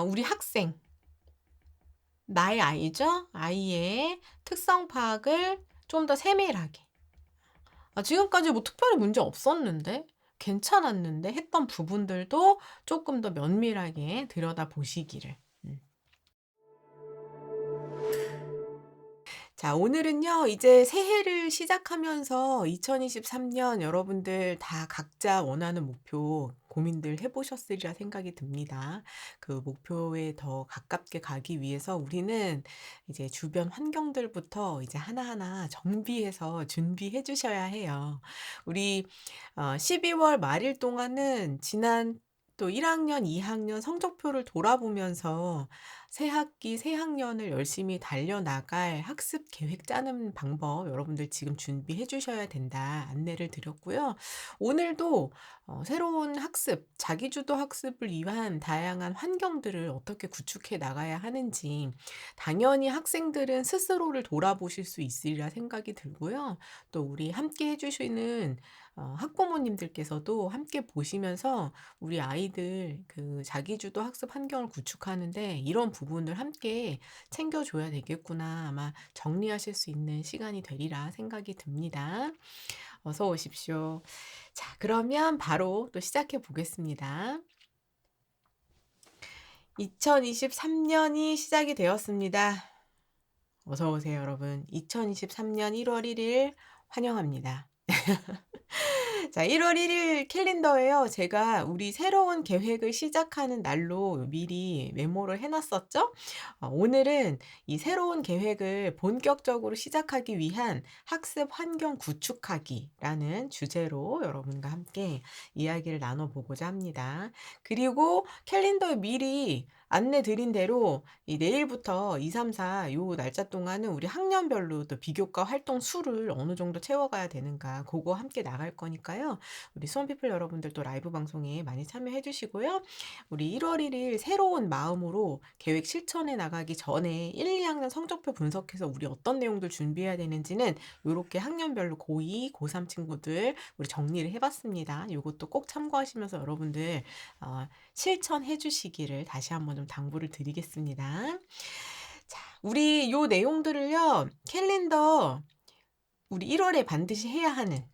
우리 학생, 나의 아이죠? 아이의 특성 파악을 좀 더 세밀하게. 지금까지 뭐 특별히 문제 없었는데, 괜찮았는데 했던 부분들도 조금 더 면밀하게 들여다보시기를. 음. 자, 오늘은요, 이제 새해를 시작하면서 2023년 여러분들 다 각자 원하는 목표 고민들 해보셨으리라 생각이 듭니다. 그 목표에 더 가깝게 가기 위해서 우리는 이제 주변 환경들부터 이제 하나하나 정비해서 준비해 주셔야 해요. 우리 12월 말일 동안은 지난 또 1학년, 2학년 성적표를 돌아보면서 새 학기, 새 학년을 열심히 달려나갈 학습 계획 짜는 방법 여러분들 지금 준비해 주셔야 된다 안내를 드렸고요. 오늘도 새로운 학습, 자기주도 학습을 위한 다양한 환경들을 어떻게 구축해 나가야 하는지 당연히 학생들은 스스로를 돌아보실 수 있으리라 생각이 들고요. 또 우리 함께 해 주시는 학부모님들께서도 함께 보시면서 우리 아이들 그 자기주도 학습 환경을 구축하는데 이런 부분을 함께 챙겨줘야 되겠구나. 아마 정리하실 수 있는 시간이 되리라 생각이 듭니다. 어서 오십시오. 자, 그러면 바로 또 시작해 보겠습니다. 2023년이 시작이 되었습니다. 어서 오세요, 여러분. 2023년 1월 1일 환영합니다. 자, 1월 1일 캘린더에요. 제가 우리 새로운 계획을 시작하는 날로 미리 메모를 해 놨었죠. 오늘은 이 새로운 계획을 본격적으로 시작하기 위한 학습 환경 구축하기라는 주제로 여러분과 함께 이야기를 나눠 보고자 합니다. 그리고 캘린더에 미리 안내 드린 대로 이 내일부터 2, 3, 4 요 날짜 동안은 우리 학년별로 또 비교과 활동 수를 어느 정도 채워가야 되는가 그거 함께 나갈 거니까요. 우리 수험피플 여러분들도 라이브 방송에 많이 참여해 주시고요. 우리 1월 1일 새로운 마음으로 계획 실천해 나가기 전에 1, 2학년 성적표 분석해서 우리 어떤 내용들 준비해야 되는지는 요렇게 학년별로 고2, 고3 친구들 우리 정리를 해봤습니다. 요것도 꼭 참고하시면서 여러분들 실천해 주시기를 다시 한번 좀 당부를 드리겠습니다. 자, 우리 요 내용들을요, 캘린더 우리 1월에 반드시 해야 하는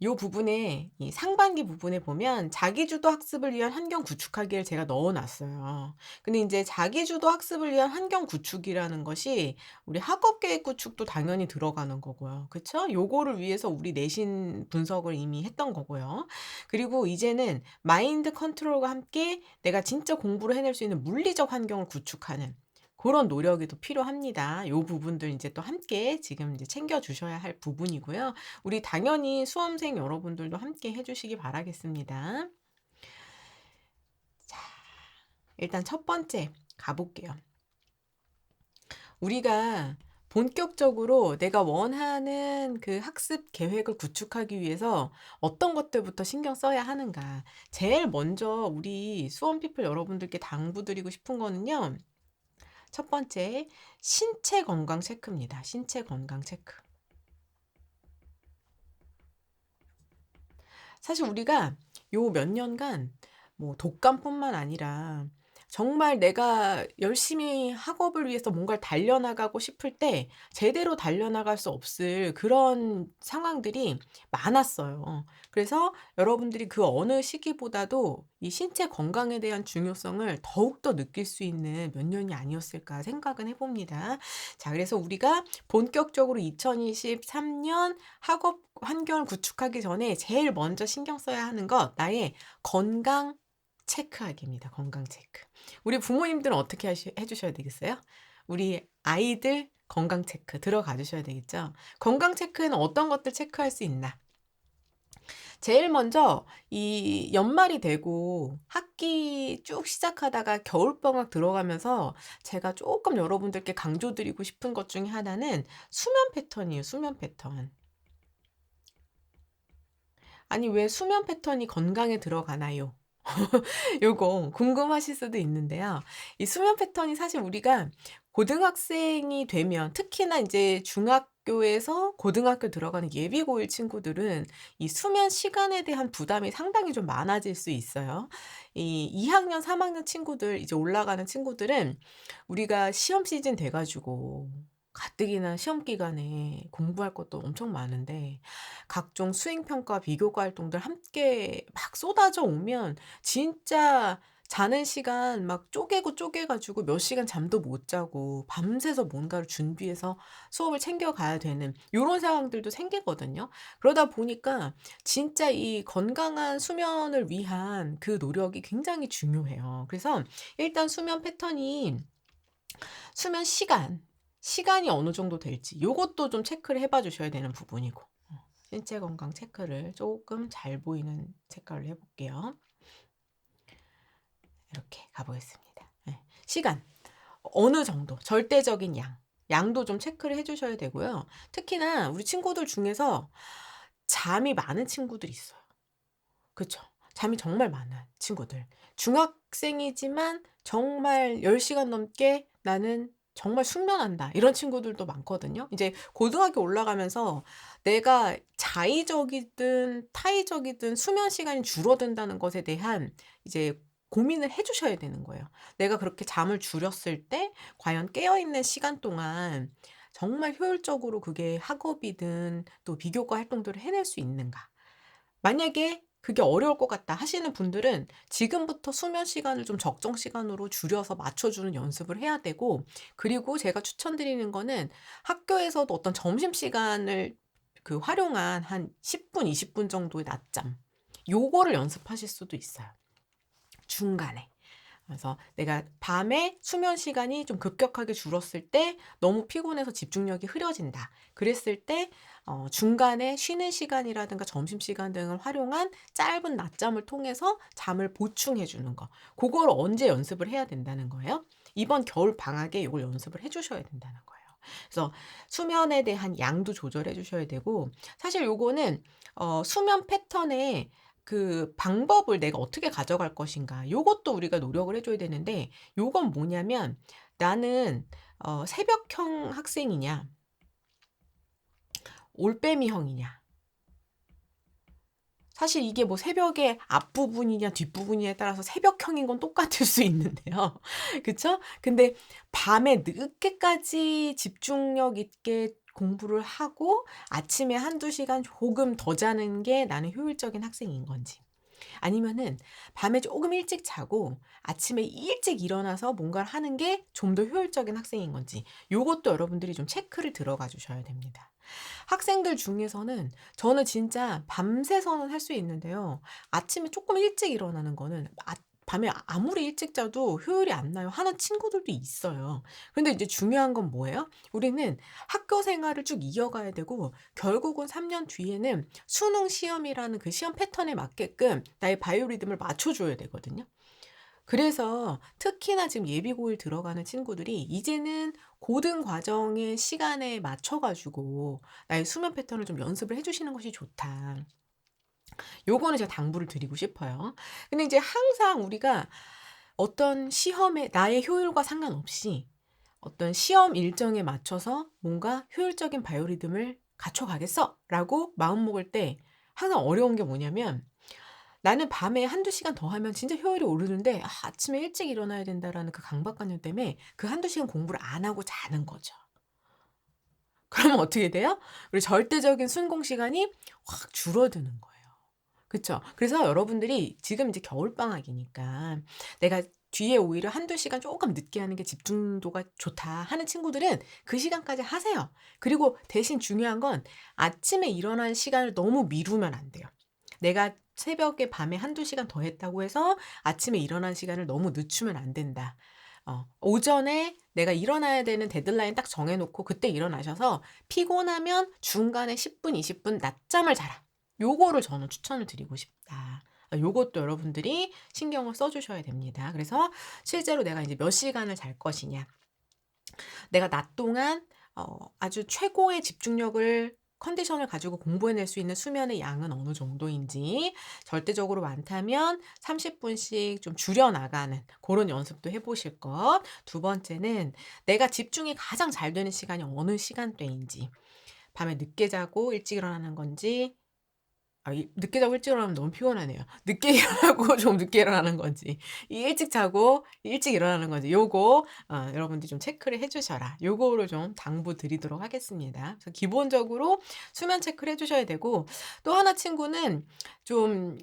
요 부분에 이 상반기 부분에 보면 자기주도 학습을 위한 환경 구축하기를 제가 넣어 놨어요. 근데 인제 자기주도 학습을 위한 환경 구축이라는 것이 우리 학업 계획 구축도 당연히 들어가는 거고요. 그쵸? 요거를 위해서 우리 내신 분석을 이미 했던 거고요. 그리고 이제는 마인드 컨트롤과 함께 내가 진짜 공부를 해낼 수 있는 물리적 환경을 구축하는 고런 노력이 또 필요합니다. 요 부분들 인제 또 함께 지금 이제 챙겨 주셔야 할 부분이고요. 우리 당연히 수험생 여러분들도 함께 해 주시기 바라겠습니다. 자, 일단 첫 번째 가볼게요. 우리가 본격적으로 내가 원하는 그 학습 계획을 구축하기 위해서 어떤 것들부터 신경 써야 하는가. 제일 먼저 우리 수험 피플 여러분들께 당부드리고 싶은 거는요. 첫 번째, 신체 건강 체크입니다. 신체 건강 체크. 사실 우리가 요 몇 년간 뭐 독감뿐만 아니라 정말 내가 열심히 학업을 위해서 뭔가를 달려나가고 싶을 때 제대로 달려나갈 수 없을 그런 상황들이 많았어요. 그래서 여러분들이 그 어느 시기보다도 이 신체 건강에 대한 중요성을 더욱더 느낄 수 있는 몇 년이 아니었을까 생각은 해 봅니다. 자, 그래서 우리가 본격적으로 2023년 학업 환경을 구축하기 전에 제일 먼저 신경 써야 하는 것, 나의 건강 체크하기입니다. 건강 체크. 우리 부모님들은 어떻게 해 주셔야 되겠어요? 우리 아이들 건강 체크 들어가 주셔야 되겠죠? 건강 체크에는 어떤 것들 체크할 수 있나? 제일 먼저 이 연말이 되고 학기 쭉 시작하다가 겨울방학 들어가면서 제가 조금 여러분들께 강조드리고 싶은 것 중에 하나는 수면 패턴이에요, 수면 패턴. 아니 왜 수면 패턴이 건강에 들어가나요? 요거 궁금하실 수도 있는데요. 이 수면 패턴이 사실 우리가 고등학생이 되면, 특히나 인제 중학교에서 고등학교 들어가는 예비고일 친구들은 이 수면 시간에 대한 부담이 상당히 좀 많아질 수 있어요. 이 2 학년 3 학년 친구들, 이제 올라가는 친구들은 우리가 시험 시즌 돼 가지고 가뜩이나 시험 기간에 공부할 것도 엄청 많은데 각종 수행 평가, 비교과 활동들 함께 막 쏟아져 오면 진짜 자는 시간 막 쪼개고 쪼개 가지고 몇 시간 잠도 못 자고 밤새서 뭔가를 준비해서 수업을 챙겨 가야 되는 요런 상황들도 생기거든요. 그러다 보니까 진짜 이 건강한 수면을 위한 그 노력이 굉장히 중요해요. 그래서 일단 수면 패턴이, 수면 시간이 어느 정도 될지 요것도 좀 체크를 해봐 주셔야 되는 부분이고, 신체 건강 체크를 쪼끔 잘 보이는 색깔로 해 볼게요. 이렇게 가 보겠습니다. 예. 시간. 어느 정도 절대적인 양도 좀 체크를 해 주셔야 되고요. 특히나 우리 친구들 중에서 잠이 많은 친구들이 있어요. 그쵸. 잠이 정말 많은 친구들. 중학생이지만 정말 10 시간 넘게 '나는 정말 숙면한다.' 이런 친구들도 많거든요. 이제 고등학교 올라가면서 내가 자의적이든 타의적이든 수면 시간이 줄어든다는 것에 대한 이제 고민을 해 주셔야 되는 거예요. 내가 그렇게 잠을 줄였을 때 과연 깨어 있는 시간 동안 정말 효율적으로 그게 학업이든 또 비교과 활동들을 해낼 수 있는가. 만약에 그게 어려울 것 같다 하시는 분들은 지금부터 수면 시간을 좀 적정 시간으로 줄여서 맞춰주는 연습을 해야 되고, 그리고 제가 추천드리는 거는 학교에서도 어떤 점심시간을 그 활용한 한 10 분, 20분 정도의 낮잠, 요거를 연습하실 수도 있어요, 중간에. 그래서 내가 밤에 수면 시간이 좀 급격하게 줄었을 때 너무 피곤해서 집중력이 흐려진다. 그랬을 때 중간에 쉬는 시간이라든가 점심시간 등을 활용한 짧은 낮잠을 통해서 잠을 보충해 주는 거. 그걸 언제 연습을 해야 된다는 거예요. 이번 겨울 방학에 이걸 연습을 해 주셔야 된다는 거예요. 그래서 수면에 대한 양도 조절해 주셔야 되고, 사실 요거는 수면 패턴에 그 방법을 내가 어떻게 가져갈 것인가 요것도 우리가 노력을 해 줘야 되는데, 요건 뭐냐면 나는 새벽형 학생이냐 올빼미형이냐. 사실 이게 뭐 새벽의 앞부분이냐 뒷부분이냐에 따라서 새벽형인 건 똑같을 수 있는데요. 그쵸? 근데 밤에 늦게까지 집중력 있게 공부를 하고 아침에 1-2 시간 조금 더 자는 게 나는 효율적인 학생인 건지, 아니면은 밤에 쪼금 일찍 자고 아침에 일찍 일어나서 뭔가를 하는 게 좀 더 효율적인 학생인 건지, 요것도 여러분들이 좀 체크를 들어가 주셔야 됩니다. 학생들 중에서는 저는 진짜 밤새서는 할 수 있는데요. 아침에 쪼끔 일찍 일어나는 거는 밤에 아무리 일찍 자도 효율이 안 나요 하는 친구들도 있어요. 근데 이제 중요한 건 뭐예요? 우리는 학교 생활을 쭉 이어가야 되고 결국은 3년 뒤에는 수능 시험이라는 그 시험 패턴에 맞게끔 나의 바이오 리듬을 맞춰 줘야 되거든요. 그래서 특히나 지금 예비고일 들어가는 친구들이 이제는 고등 과정의 시간에 맞춰 가지고 나의 수면 패턴을 좀 연습을 해 주시는 것이 좋다. 요거는 제가 당부를 드리고 싶어요. 근데 이제 항상 우리가 어떤 시험에 나의 효율과 상관없이 어떤 시험 일정에 맞춰서 뭔가 '효율적인 바이오리듬을 갖춰 가겠어.'라고 마음먹을 때 항상 어려운 게 뭐냐면, 나는 밤에 1-2 시간 더 하면 진짜 효율이 오르는데 '아 아침에 일찍 일어나야 된다.'라는 그 강박관념 때문에 그 1-2 시간 공부를 안 하고 자는 거죠. 그러면 어떻게 돼요? 우리 절대적인 순공 시간이 확 줄어드는 거예요. 그쵸. 그래서 여러분들이 지금 이제 겨울방학이니까 내가 뒤에 오히려 1-2 시간 쪼끔 늦게 하는 게 집중도가 좋다 하는 친구들은 그 시간까지 하세요. 그리고 대신 중요한 건 아침에 일어나는 시간을 너무 미루면 안 돼요. 내가 새벽에 밤에 1-2 시간 더 했다고 해서 아침에 일어나는 시간을 너무 늦추면 안 된다. 오전에 내가 일어나야 되는 데드라인 딱 정해 놓고 그때 일어나셔서 피곤하면 중간에 10 분, 20분 낮잠을 자라. 요거를 저는 추천을 드리고 싶다. 요것도 여러분들이 신경을 써 주셔야 됩니다. 그래서 실제로 내가 이제 몇 시간을 잘 것이냐, 내가 낮 동안 아주 최고의 집중력을 컨디션을 가지고 공부해낼 수 있는 수면의 양은 어느 정도인지, 절대적으로 많다면 30분씩 좀 줄여 나가는 그런 연습도 해 보실 것. 두 번째는 내가 집중이 가장 잘 되는 시간이 어느 시간대인지, 밤에 늦게 자고 일찍 일어나는 건지, 늦게 자고 일찍 일어나면 너무 피곤하네요. 늦게 일어나고 좀 늦게 일어나는 건지, 일찍 자고 일찍 일어나는 건지, 요거 여러분들이 좀 체크를 해 주셔라. 요거를 좀 당부드리도록 하겠습니다. 그래서 기본적으로 수면 체크를 해 주셔야 되고, 또 하나 친구는 좀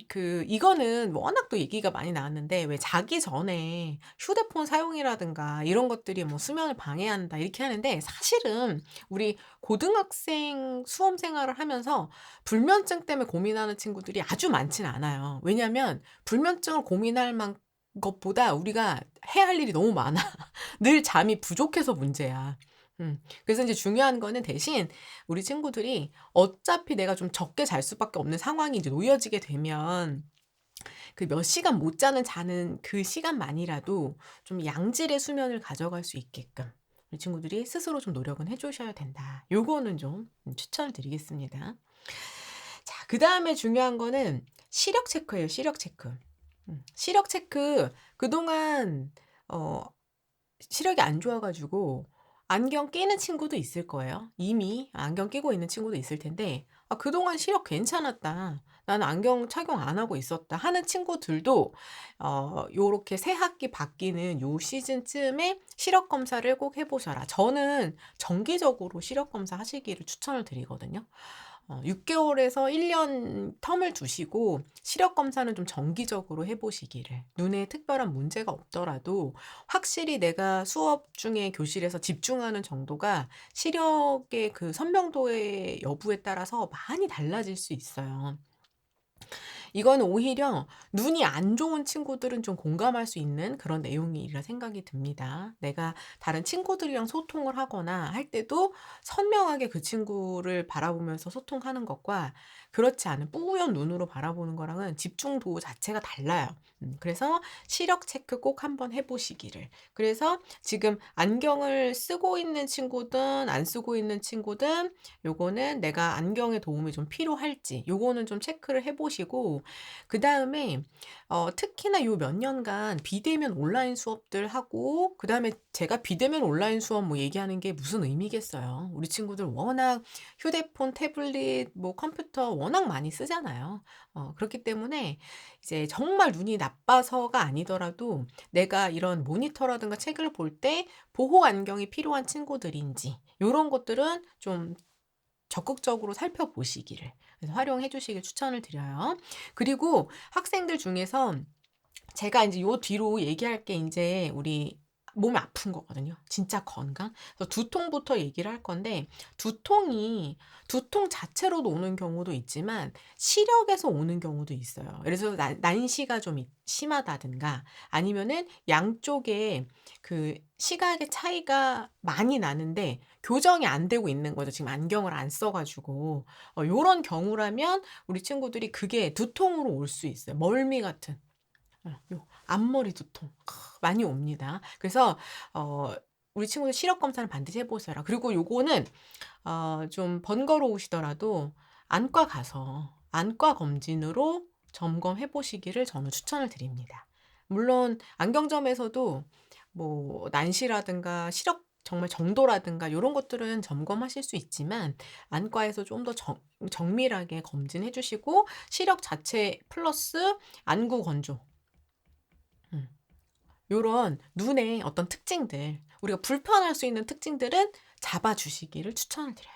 이거는 워낙 또 얘기가 많이 나왔는데, 왜 자기 전에 휴대폰 사용이라든가 이런 것들이 뭐 수면을 방해한다 이렇게 하는데, 사실은 우리 고등학생 수험 생활을 하면서 불면증 때문에 고민하는 친구들이 아주 많진 않아요. 왜냐하면 불면증을 고민할 것보다 우리가 해야 할 일이 너무 많아. 늘 잠이 부족해서 문제야. 그래서 이제 중요한 거는 대신 우리 친구들이 어차피 내가 좀 적게 잘 수밖에 없는 상황이 이제 놓여지게 되면 그 몇 시간 못 자는 그 시간만이라도 좀 양질의 수면을 가져갈 수 있게끔 우리 친구들이 스스로 좀 노력은 해 주셔야 된다. 요거는 좀 추천을 드리겠습니다. 자, 그다음에 중요한 거는 시력 체크예요, 시력 체크. 시력 체크, 그동안 어 시력이 안 좋아 가지고 안경 끼는 친구도 있을 거예요. 이미 안경 끼고 있는 친구도 있을 텐데, '아 그동안 시력 괜찮았다. 나는 안경 착용 안 하고 있었다.' 하는 친구들도 요렇게 새 학기 바뀌는 요 시즌쯤에 시력 검사를 꼭 해 보셔라. 저는 정기적으로 시력 검사 하시기를 추천을 드리거든요. 6개월에서 1년 텀을 두시고 시력 검사는 좀 정기적으로 해 보시기를. 눈에 특별한 문제가 없더라도 확실히 내가 수업 중에 교실에서 집중하는 정도가 시력의 그 선명도의 여부에 따라서 많이 달라질 수 있어요. 이거는 오히려 눈이 안 좋은 친구들은 좀 공감할 수 있는 그런 내용이라 생각이 듭니다. 내가 다른 친구들이랑 소통을 하거나 할 때도 선명하게 그 친구를 바라보면서 소통하는 것과 그렇지 않은 뿌연 눈으로 바라보는 거랑은 집중도 자체가 달라요. 그래서 시력 체크 꼭 한번 해 보시기를. 그래서 지금 안경을 쓰고 있는 친구든 안 쓰고 있는 친구든 요거는 내가 안경의 도움이 좀 필요할지 요거는 좀 체크를 해 보시고, 그다음에 특히나 요 몇 년간 비대면 온라인 수업들 하고, 그다음에 제가 비대면 온라인 수업 뭐 얘기하는 게 무슨 의미겠어요. 우리 친구들 워낙 휴대폰, 태블릿, 뭐 컴퓨터 워낙 많이 쓰잖아요. 그렇기 때문에 이제 정말 눈이 나빠서가 아니더라도 내가 이런 모니터라든가 책을 볼 때 보호 안경이 필요한 친구들인지 요런 것들은 좀 적극적으로 살펴보시기를, 그래서 활용해 주시길 추천을 드려요. 그리고 학생들 중에서 제가 인제 요 뒤로 얘기할 게 인제 우리 몸이 아픈 거거든요. 진짜 건강. 그래서 두통부터 얘기를 할 건데, 두통이 두통 자체로도 오는 경우도 있지만 시력에서 오는 경우도 있어요. 예를 들어서 난시가 좀 심하다든가, 아니면은 양쪽에 그 시각의 차이가 많이 나는데 교정이 안 되고 있는 거죠. 지금 안경을 안 써 가지고. 요런 경우라면 우리 친구들이 그게 두통으로 올 수 있어요. 멀미 같은. 요 앞머리 두통 많이 옵니다. 그래서 어 우리 친구들 시력 검사는 반드시 해 보셔라. 그리고 요거는 좀 번거로우시더라도 안과 가서 안과 검진으로 점검해 보시기를 저는 추천을 드립니다. 물론 안경점에서도 뭐 난시라든가 시력 정말 정도라든가 요런 것들은 점검하실 수 있지만, 안과에서 좀 더 정밀하게 검진해 주시고 시력 자체 플러스 안구 건조, 음 요런 눈의 어떤 특징들, 우리가 불편할 수 있는 특징들은 잡아 주시기를 추천을 드려요.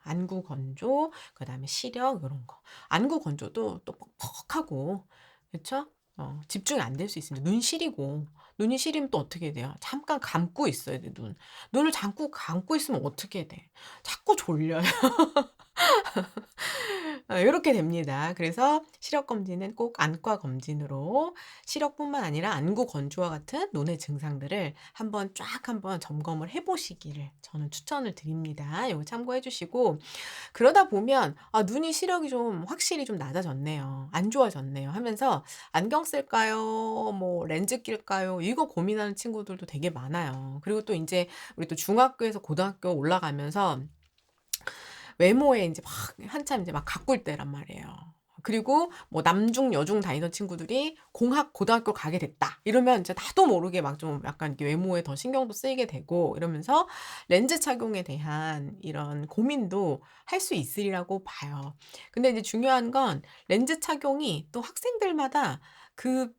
안구 건조, 그다음에 시력 요런 거. 안구 건조도 또 뻑뻑하고, 그쵸? 집중이 안 될 수 있습니다. 눈 시리고, 눈이 시리면 또 어떻게 돼요? 잠깐 감고 있어야 돼, 눈. 눈을 자꾸 감고 있으면 어떻게 돼? 자꾸 졸려요. 요렇게 됩니다. 그래서 시력 검진은 꼭 안과 검진으로 시력뿐만 아니라 안구 건조와 같은 눈의 증상들을 한번 점검을 해 보시기를 저는 추천을 드립니다. 요거 참고해 주시고, 그러다 보면 '아 눈이 시력이 좀 확실히 좀 낮아졌네요. 안 좋아졌네요.' 하면서 '안경 쓸까요? 뭐 렌즈 낄까요?' 이거 고민하는 친구들도 되게 많아요. 그리고 또 인제 우리 또 중학교에서 고등학교 올라가면서 외모에 인제 막 한참 인제 막 가꿀 때란 말이에요. 그리고 뭐 남중 여중 다니던 친구들이 공학 고등학교 가게 됐다 이러면 인제 나도 모르게 막 좀 약간 이렇게 외모에 더 신경도 쓰이게 되고 이러면서 렌즈 착용에 대한 이런 고민도 할 수 있으리라고 봐요. 근데 이제 중요한 건 렌즈 착용이 또 학생들마다 그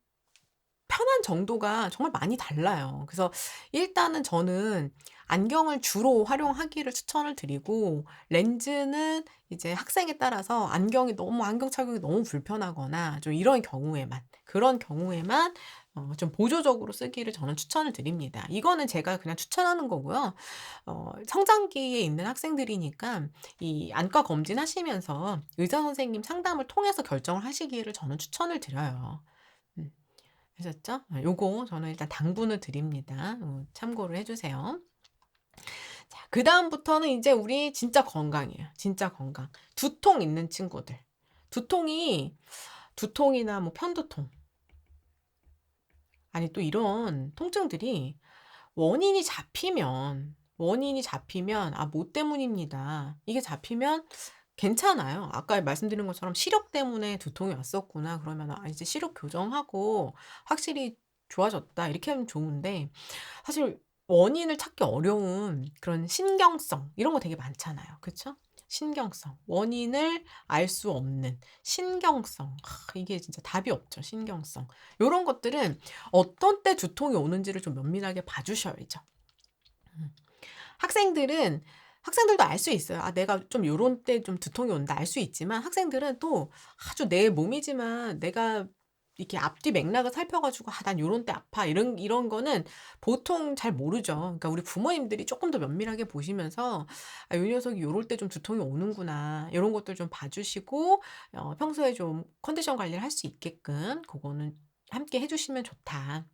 편한 정도가 정말 많이 달라요. 그래서 일단은 저는 안경을 주로 활용하기를 추천을 드리고, 렌즈는 이제 학생에 따라서 안경이 너무 안경 착용이 너무 불편하거나 좀 이런 경우에만, 그런 경우에만 좀 보조적으로 쓰기를 저는 추천을 드립니다. 이거는 제가 그냥 추천하는 거고요. 성장기에 있는 학생들이니까 이 안과 검진하시면서 의사 선생님 상담을 통해서 결정을 하시기를 저는 추천을 드려요. 음. 하셨죠? 요거 저는 일단 당부는 드립니다. 참고를 해 주세요. 자, 그다음부터는 이제 우리 진짜 건강이에요. 진짜 건강. 두통 있는 친구들. 두통이 두통이나 뭐 편두통, 아니 또 이런 통증들이 원인이 잡히면 '아 뭐 때문입니다.' 이게 잡히면 괜찮아요. 아까 말씀드린 것처럼 '시력 때문에 두통이 왔었구나.' 그러면 '아 이제 시력 교정하고 확실히 좋아졌다.' 이렇게 하면 좋은데, 사실 원인을 찾기 어려운 그런 신경성 이런 거 되게 많잖아요. 그쵸? 신경성. 원인을 알 수 없는 신경성. 이게 진짜 답이 없죠, 신경성. 요런 것들은 어떤 때 두통이 오는지를 좀 면밀하게 봐 주셔야죠. 음. 학생들은 학생들도 알 수 있어요. '아 내가 좀 요런 때 좀 두통이 온다.' 알 수 있지만, 학생들은 또 아주 내 몸이지만 내가 이렇게 앞뒤 맥락을 살펴 가지고 '아 난 요런 때 아파.' 이런 거는 보통 잘 모르죠. 그러니까 우리 부모님들이 쪼끔 더 면밀하게 보시면서 '아 요 녀석이 요럴 때 좀 두통이 오는구나.' 요런 것들 좀 봐 주시고, 평소에 좀 컨디션 관리를 할 수 있게끔 고거는 함께 해 주시면 좋다.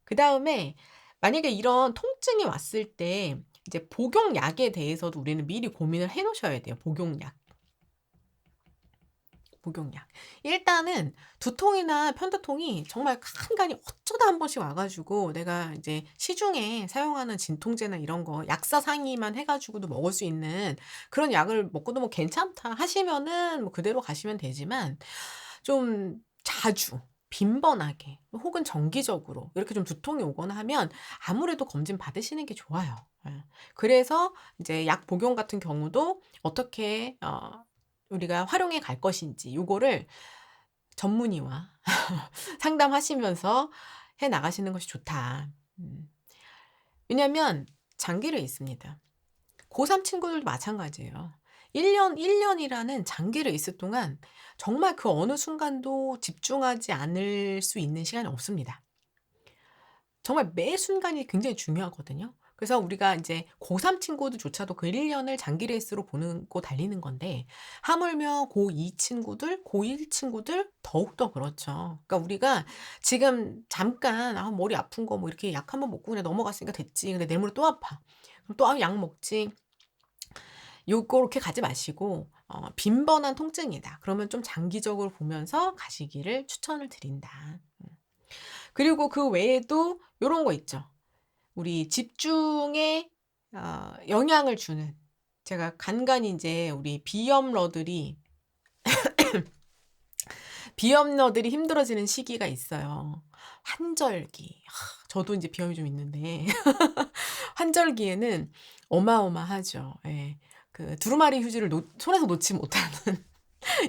그다음에 만약에 이런 통증이 왔을 때 이제 복용약에 대해서도 우리는 미리 고민을 해 놓으셔야 돼요, 복용약. 복용약. 일단은 두통이나 편두통이 정말 간간이 어쩌다 한 번씩 와 가지고 내가 이제 시중에 사용하는 진통제나 이런 거 약사 상의만 해 가지고도 먹을 수 있는 그런 약을 먹고도 뭐 괜찮다 하시면은 뭐 그대로 가시면 되지만, 좀 자주 빈번하게 혹은 정기적으로 이렇게 좀 두통이 오거나 하면 아무래도 검진 받으시는 게 좋아요. 예. 그래서 이제 약 복용 같은 경우도 어떻게 우리가 활용해 갈 것인지 요거를 전문의와 상담하시면서 해 나가시는 것이 좋다. 음. 왜냐면 장기를 있습니다. 고3 친구들도 마찬가지예요. 1 년이라는 장기를 있을 동안 정말 그 어느 순간도 집중하지 않을 수 있는 시간이 없습니다. 정말 매 순간이 굉장히 중요하거든요. 그래서 우리가 인제 고3 친구들조차도 그 1 년을 장기 레이스로 보고 달리는 건데, 하물며 고2 친구들, 고1 친구들 더욱더 그렇죠. 그러니까 우리가 지금 잠깐 '아 머리 아픈 거 뭐 이렇게 약 한번 먹고 그냥 넘어갔으니까 됐지. 근데 내일모레 또 아파. 그럼 또 '아 약 먹지.' 요렇게 가지 마시고, 빈번한 통증이다. 그러면 좀 장기적으로 보면서 가시기를 추천을 드린다. 그리고 그 외에도 요런 거 있죠. 우리 집중에 영향을 주는, 제가 간간이 인제 우리 비염러들이 힘들어지는 시기가 있어요. 환절기. 저도 인제 비염이 좀 있는데 환절기에는 어마어마하죠. 예. 그 두루마리 휴지를 손에서 놓지 못하는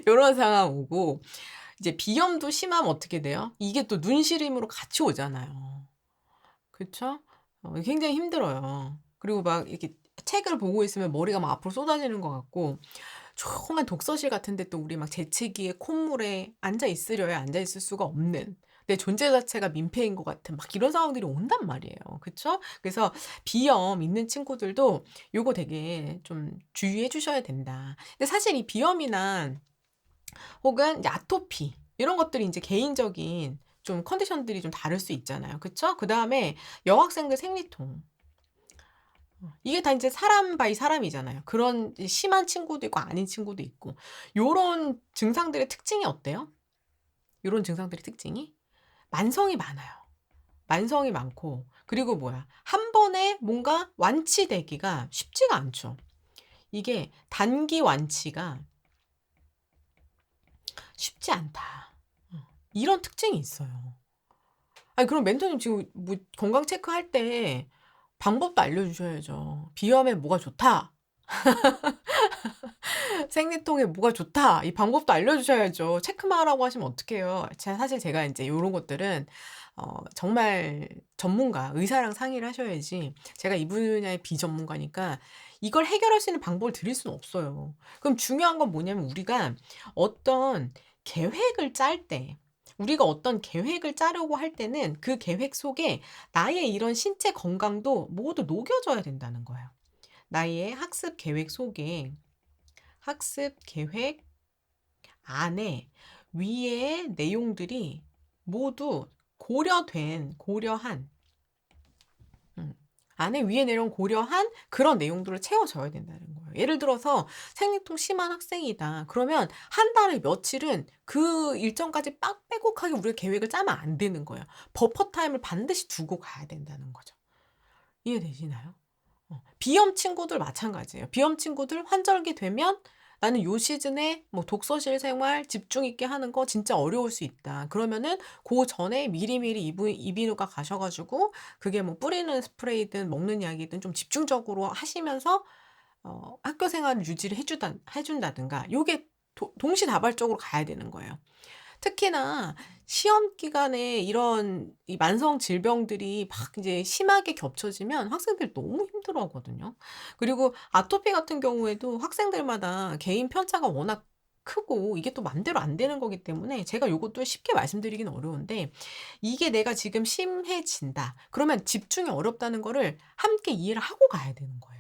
요런 상황 오고, 이제 비염도 심하면 어떻게 돼요? 이게 또 눈시림으로 같이 오잖아요. 그쵸? 굉장히 힘들어요. 그리고 막 이렇게 책을 보고 있으면 머리가 막 앞으로 쏟아지는 것 같고, 조그만 독서실 같은 데 또 우리 막 재채기에 콧물에 앉아 있으려야 앉아 있을 수가 없는, 내 존재 자체가 민폐인 것 같은 막 이런 상황들이 온단 말이에요. 그쵸? 그래서 비염 있는 친구들도 요거 되게 좀 주의해 주셔야 된다. 근데 사실 이 비염이나 혹은 이제 아토피 이런 것들이 인제 개인적인 좀 컨디션들이 좀 다를 수 있잖아요. 그쵸? 그다음에 여학생들 생리통. 이게 다 인제 사람 바이 사람이잖아요. 그런 이 심한 친구도 있고 아닌 친구도 있고. 요런 증상들의 특징이 어때요? 요런 증상들의 특징이 만성이 많아요. 만성이 많고, 그리고 뭐야, 한 번에 뭔가 완치되기가 쉽지가 않죠. 이게 단기 완치가 쉽지 않다. 이런 특징이 있어요. 아니 그럼 멘토님 지금 뭐 건강 체크할 때 방법도 알려주셔야죠. "비염에 뭐가 좋다. 생리통에 뭐가 좋다." 이 방법도 알려주셔야죠. 체크만 하라고 하시면 어떡해요. 사실 제가 인제 요런 것들은 정말 전문가, 의사랑 상의를 하셔야지 제가 이 분야의 비전문가니까 이걸 해결할 수 있는 방법을 드릴 수는 없어요. 그럼 중요한 건 뭐냐면 우리가 어떤 계획을 짤 때 우리가 어떤 계획을 짜려고 할 때는 그 계획 속에 나의 이런 신체 건강도 모두 녹여져야 된다는 거예요. 나의 학습 계획 속에 학습 계획 안에 위의 내용들이 모두 고려한 음 안에 위의 내용 고려한 그런 내용들을 채워져야 된다는 거예요. 예를 들어서 생리통 심한 학생이다. 그러면 한 달에 며칠은 그 일정까지 빼곡하게 우리가 계획을 짜면 안 되는 거예요. 버퍼 타임을 반드시 두고 가야 된다는 거죠. 이해되시나요? 비염 친구들 마찬가지예요. 비염 친구들 환절기 되면 '나는 요 시즌에 뭐 독서실 생활 집중 있게 하는 거 진짜 어려울 수 있다.' 그러면은 전에 미리미리 이비인후과 가셔 가지고 그게 뭐 뿌리는 스프레이든 먹는 약이든 좀 집중적으로 하시면서 학교 생활을 유지를 해 준다든가 요게 동시다발적으로 가야 되는 거예요. 특히나 시험 기간에 이런 이 만성 질병들이 막 이제 심하게 겹쳐지면 학생들이 너무 힘들어하거든요. 그리고 아토피 같은 경우에도 학생들마다 개인 편차가 워낙 크고 이게 또 맘대로 안 되는 거기 때문에 제가 요것도 쉽게 말씀드리긴 어려운데 이게 내가 지금 심해진다. 그러면 집중이 어렵다는 거를 함께 이해를 하고 가야 되는 거예요.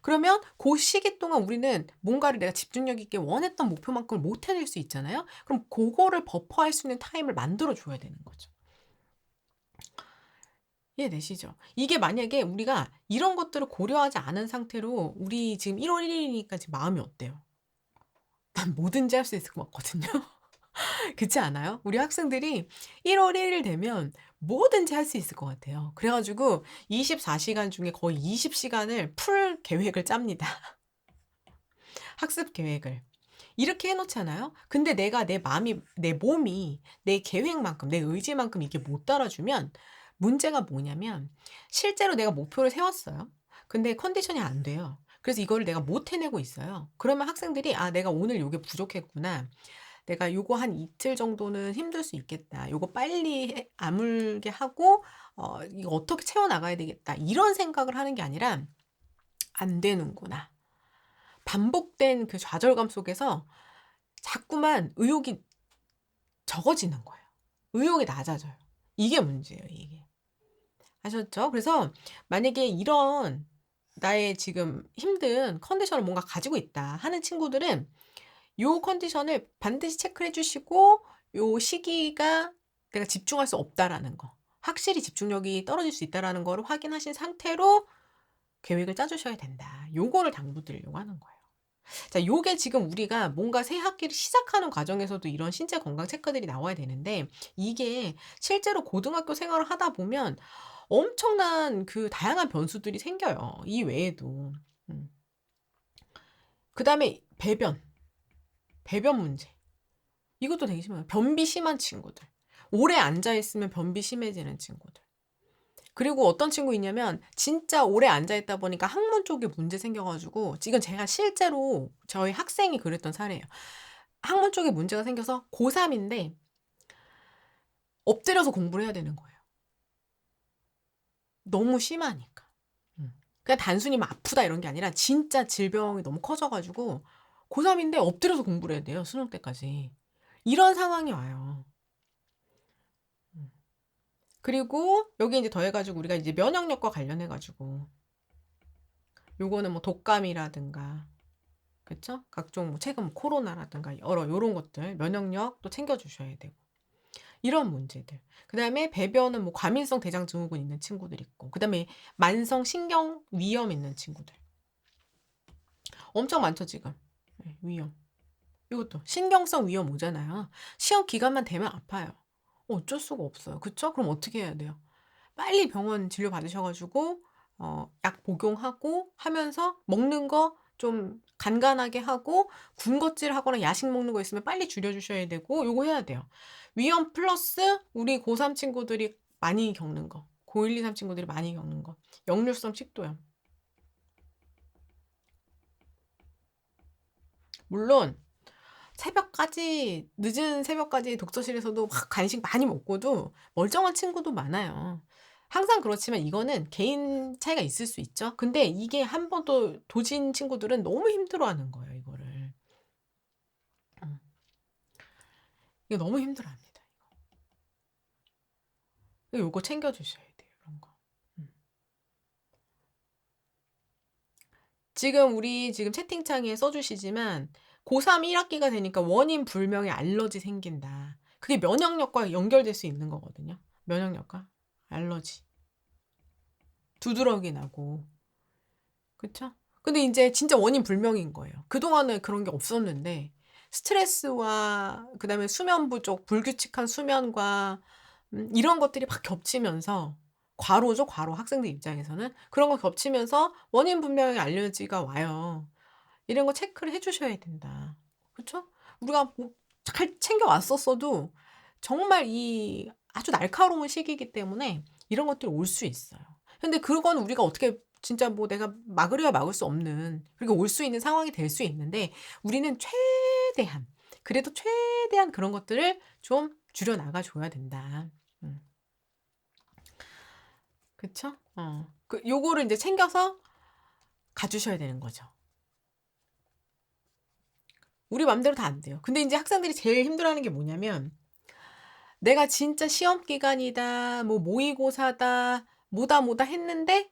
그러면 고 시기 동안 우리는 뭔가를 내가 집중력 있게 원했던 목표만큼을 못 해낼 수 있잖아요. 그럼 고거를 버퍼할 수 있는 타임을 만들어 줘야 되는 거죠. 이해되시죠? 이게 만약에 우리가 이런 것들을 고려하지 않은 상태로 우리 지금 1월 1 일이니까 지금 마음이 어때요? 난 뭐든지 할 수 있을 것 같거든요. 그렇지 않아요? 우리 학생들이 1월 1일 되면 뭐든지 할 수 있을 것 같아요. 그래 가지고 24 시간 중에 거의 20 시간을 풀 계획을 짭니다. 학습 계획을. 이렇게 해 놓잖아요. 근데 내가 내 몸이 내 계획만큼 내 의지만큼 이게 못 따라주면 문제가 뭐냐면 실제로 내가 목표를 세웠어요. 근데 컨디션이 안 돼요. 그래서 이거를 내가 못 해내고 있어요. 그러면 학생들이 '아 내가 오늘 요게 부족했구나. 내가 요거 한 이틀 정도는 힘들 수 있겠다. 요거 빨리 아물게 하고 이거 어떻게 채워 나가야 되겠다.' 이런 생각을 하는 게 아니라 '안 되는구나.' 반복된 그 좌절감 속에서 자꾸만 의욕이 적어지는 거예요. 의욕이 낮아져요. 이게 문제예요, 이게. 아셨죠? 그래서 만약에 이런 나의 지금 힘든 컨디션을 뭔가 가지고 있다 하는 친구들은 요 컨디션을 반드시 체크를 해 주시고 요 시기가 내가 집중할 수 없다라는 거, 확실히 집중력이 떨어질 수 있다라는 거를 확인하신 상태로 계획을 짜 주셔야 된다. 요거를 당부드리려고 하는 거예요. 자 요게 지금 우리가 뭔가 새 학기를 시작하는 과정에서도 이런 신체 건강 체크들이 나와야 되는데 이게 실제로 고등학교 생활을 하다 보면 엄청난 그 다양한 변수들이 생겨요, 이 외에도. 음. 그다음에 배변 문제. 이것도 되게 심해요. 변비 심한 친구들. 오래 앉아 있으면 변비 심해지는 친구들. 그리고 어떤 친구 있냐면 진짜 오래 앉아 있다 보니까 항문 쪽에 문제 생겨 가지고 지금 제가 실제로 저희 학생이 그랬던 사례예요. 항문 쪽에 문제가 생겨서 고3 인데 엎드려서 공부를 해야 되는 거예요. 너무 심하니까. 그냥 단순히 뭐 아프다 이런 게 아니라 진짜 질병이 너무 커져 가지고 고3 인데 엎드려서 공부를 해야 돼요, 수능 때까지. 이런 상황이 와요. 음. 그리고 여기 인제 더해 가지고 우리가 이제 면역력과 관련해 가지고 요거는 뭐 독감이라든가 그쵸? 각종 뭐 최근 뭐 코로나라든가 여러 요런 것들 면역력도 챙겨 주셔야 되고 이런 문제들. 그다음에 배변은 뭐 과민성 대장 증후군 있는 친구들 있고 그다음에 만성 신경 위염 있는 친구들. 엄청 많죠 지금. 예 위염. 이것도 신경성 위염 오잖아요. 시험 기간만 되면 아파요. 어쩔 수가 없어요. 그쵸? 그럼 어떻게 해야 돼요? 빨리 병원 진료 받으셔 가지고 약 복용하고 하면서 먹는 거 좀 간간하게 하고 군것질하거나 야식 먹는 거 있으면 빨리 줄여 주셔야 되고 요거 해야 돼요. 위험 플러스 우리 고3 친구들이 많이 겪는 거. 고1, 2, 3 친구들이 많이 겪는 거. 역류성 식도염. 물론 새벽까지 늦은 새벽까지 독서실에서도 막 간식 많이 먹고도 멀쩡한 친구도 많아요. 항상 그렇지만 이거는 개인 차이가 있을 수 있죠. 근데 이게 한 번 또 도진 친구들은 너무 힘들어하는 거예요, 이거를. 이거 너무 힘들어합니다. 요거 챙겨 주셔야 돼요, 이런 거. 지금 우리 지금 채팅창에 써 주시지만 고3 1학기가 되니까 원인 불명의 알러지 생긴다. 그게 면역력과 연결될 수 있는 거거든요. 면역력과 알러지. 두드러기 나고. 그쵸? 근데 인제 진짜 원인 불명인 거예요. 그동안은 그런 게 없었는데 스트레스와 그다음에 수면 부족, 불규칙한 수면과 이런 것들이 막 겹치면서 과로죠, 과로. 학생들 입장에서는. 그런 거 겹치면서 원인 불명의 알레르기가 와요. 이런 거 체크를 해 주셔야 된다. 그쵸? 우리가 뭐 잘 챙겨 왔었어도 정말 이 아주 날카로운 시기이기 때문에 이런 것들이 올 수 있어요. 근데 그건 우리가 어떻게 진짜 뭐 내가 막으려야 막을 수 없는 그리고 올 수 있는 상황이 될 수 있는데 우리는 최대한 그래도 최대한 그런 것들을 좀 줄여 나가 줘야 된다. 그쵸? 요거를 인제 챙겨서 가 주셔야 되는 거죠. 우리 맘대로 다 안 돼요. 근데 인제 학생들이 제일 힘들어하는 게 뭐냐면 내가 진짜 시험 기간이다, 뭐 모의고사다, 뭐다 뭐다 했는데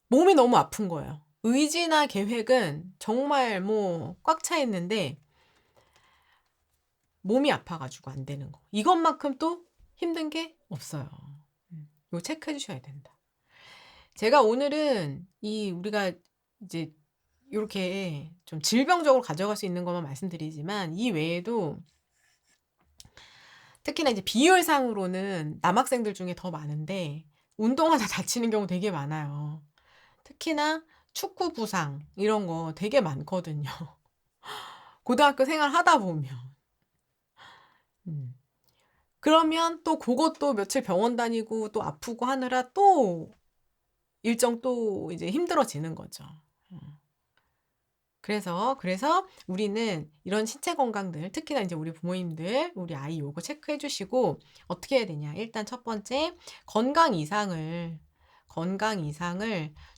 몸이 너무 아픈 거예요. 의지나 계획은 정말 뭐 꽉 차 있는데 몸이 아파 가지고 안 되는 거. 이것만큼 또 힘든 게 없어요. 이거 체크해 주셔야 된다. 제가 오늘은 이 우리가 이제 요렇게 좀 질병적으로 가져갈 수 있는 것만 말씀드리지만 이 외에도 특히나 이제 비율상으로는 남학생들 중에 더 많은데 운동하다 다치는 경우 되게 많아요. 특히나 축구 부상 이런 거 되게 많거든요. 고등학교 생활하다 보면. 음. 그러면 또 고것도 며칠 병원 다니고 또 아프고 하느라 또 일정 또 이제 힘들어지는 거죠. 그래서 우리는 이런 신체 건강들 특히나 이제 우리 부모님들 우리 아이 요거 체크해 주시고 어떻게 해야 되냐. 일단 첫 번째 건강 이상을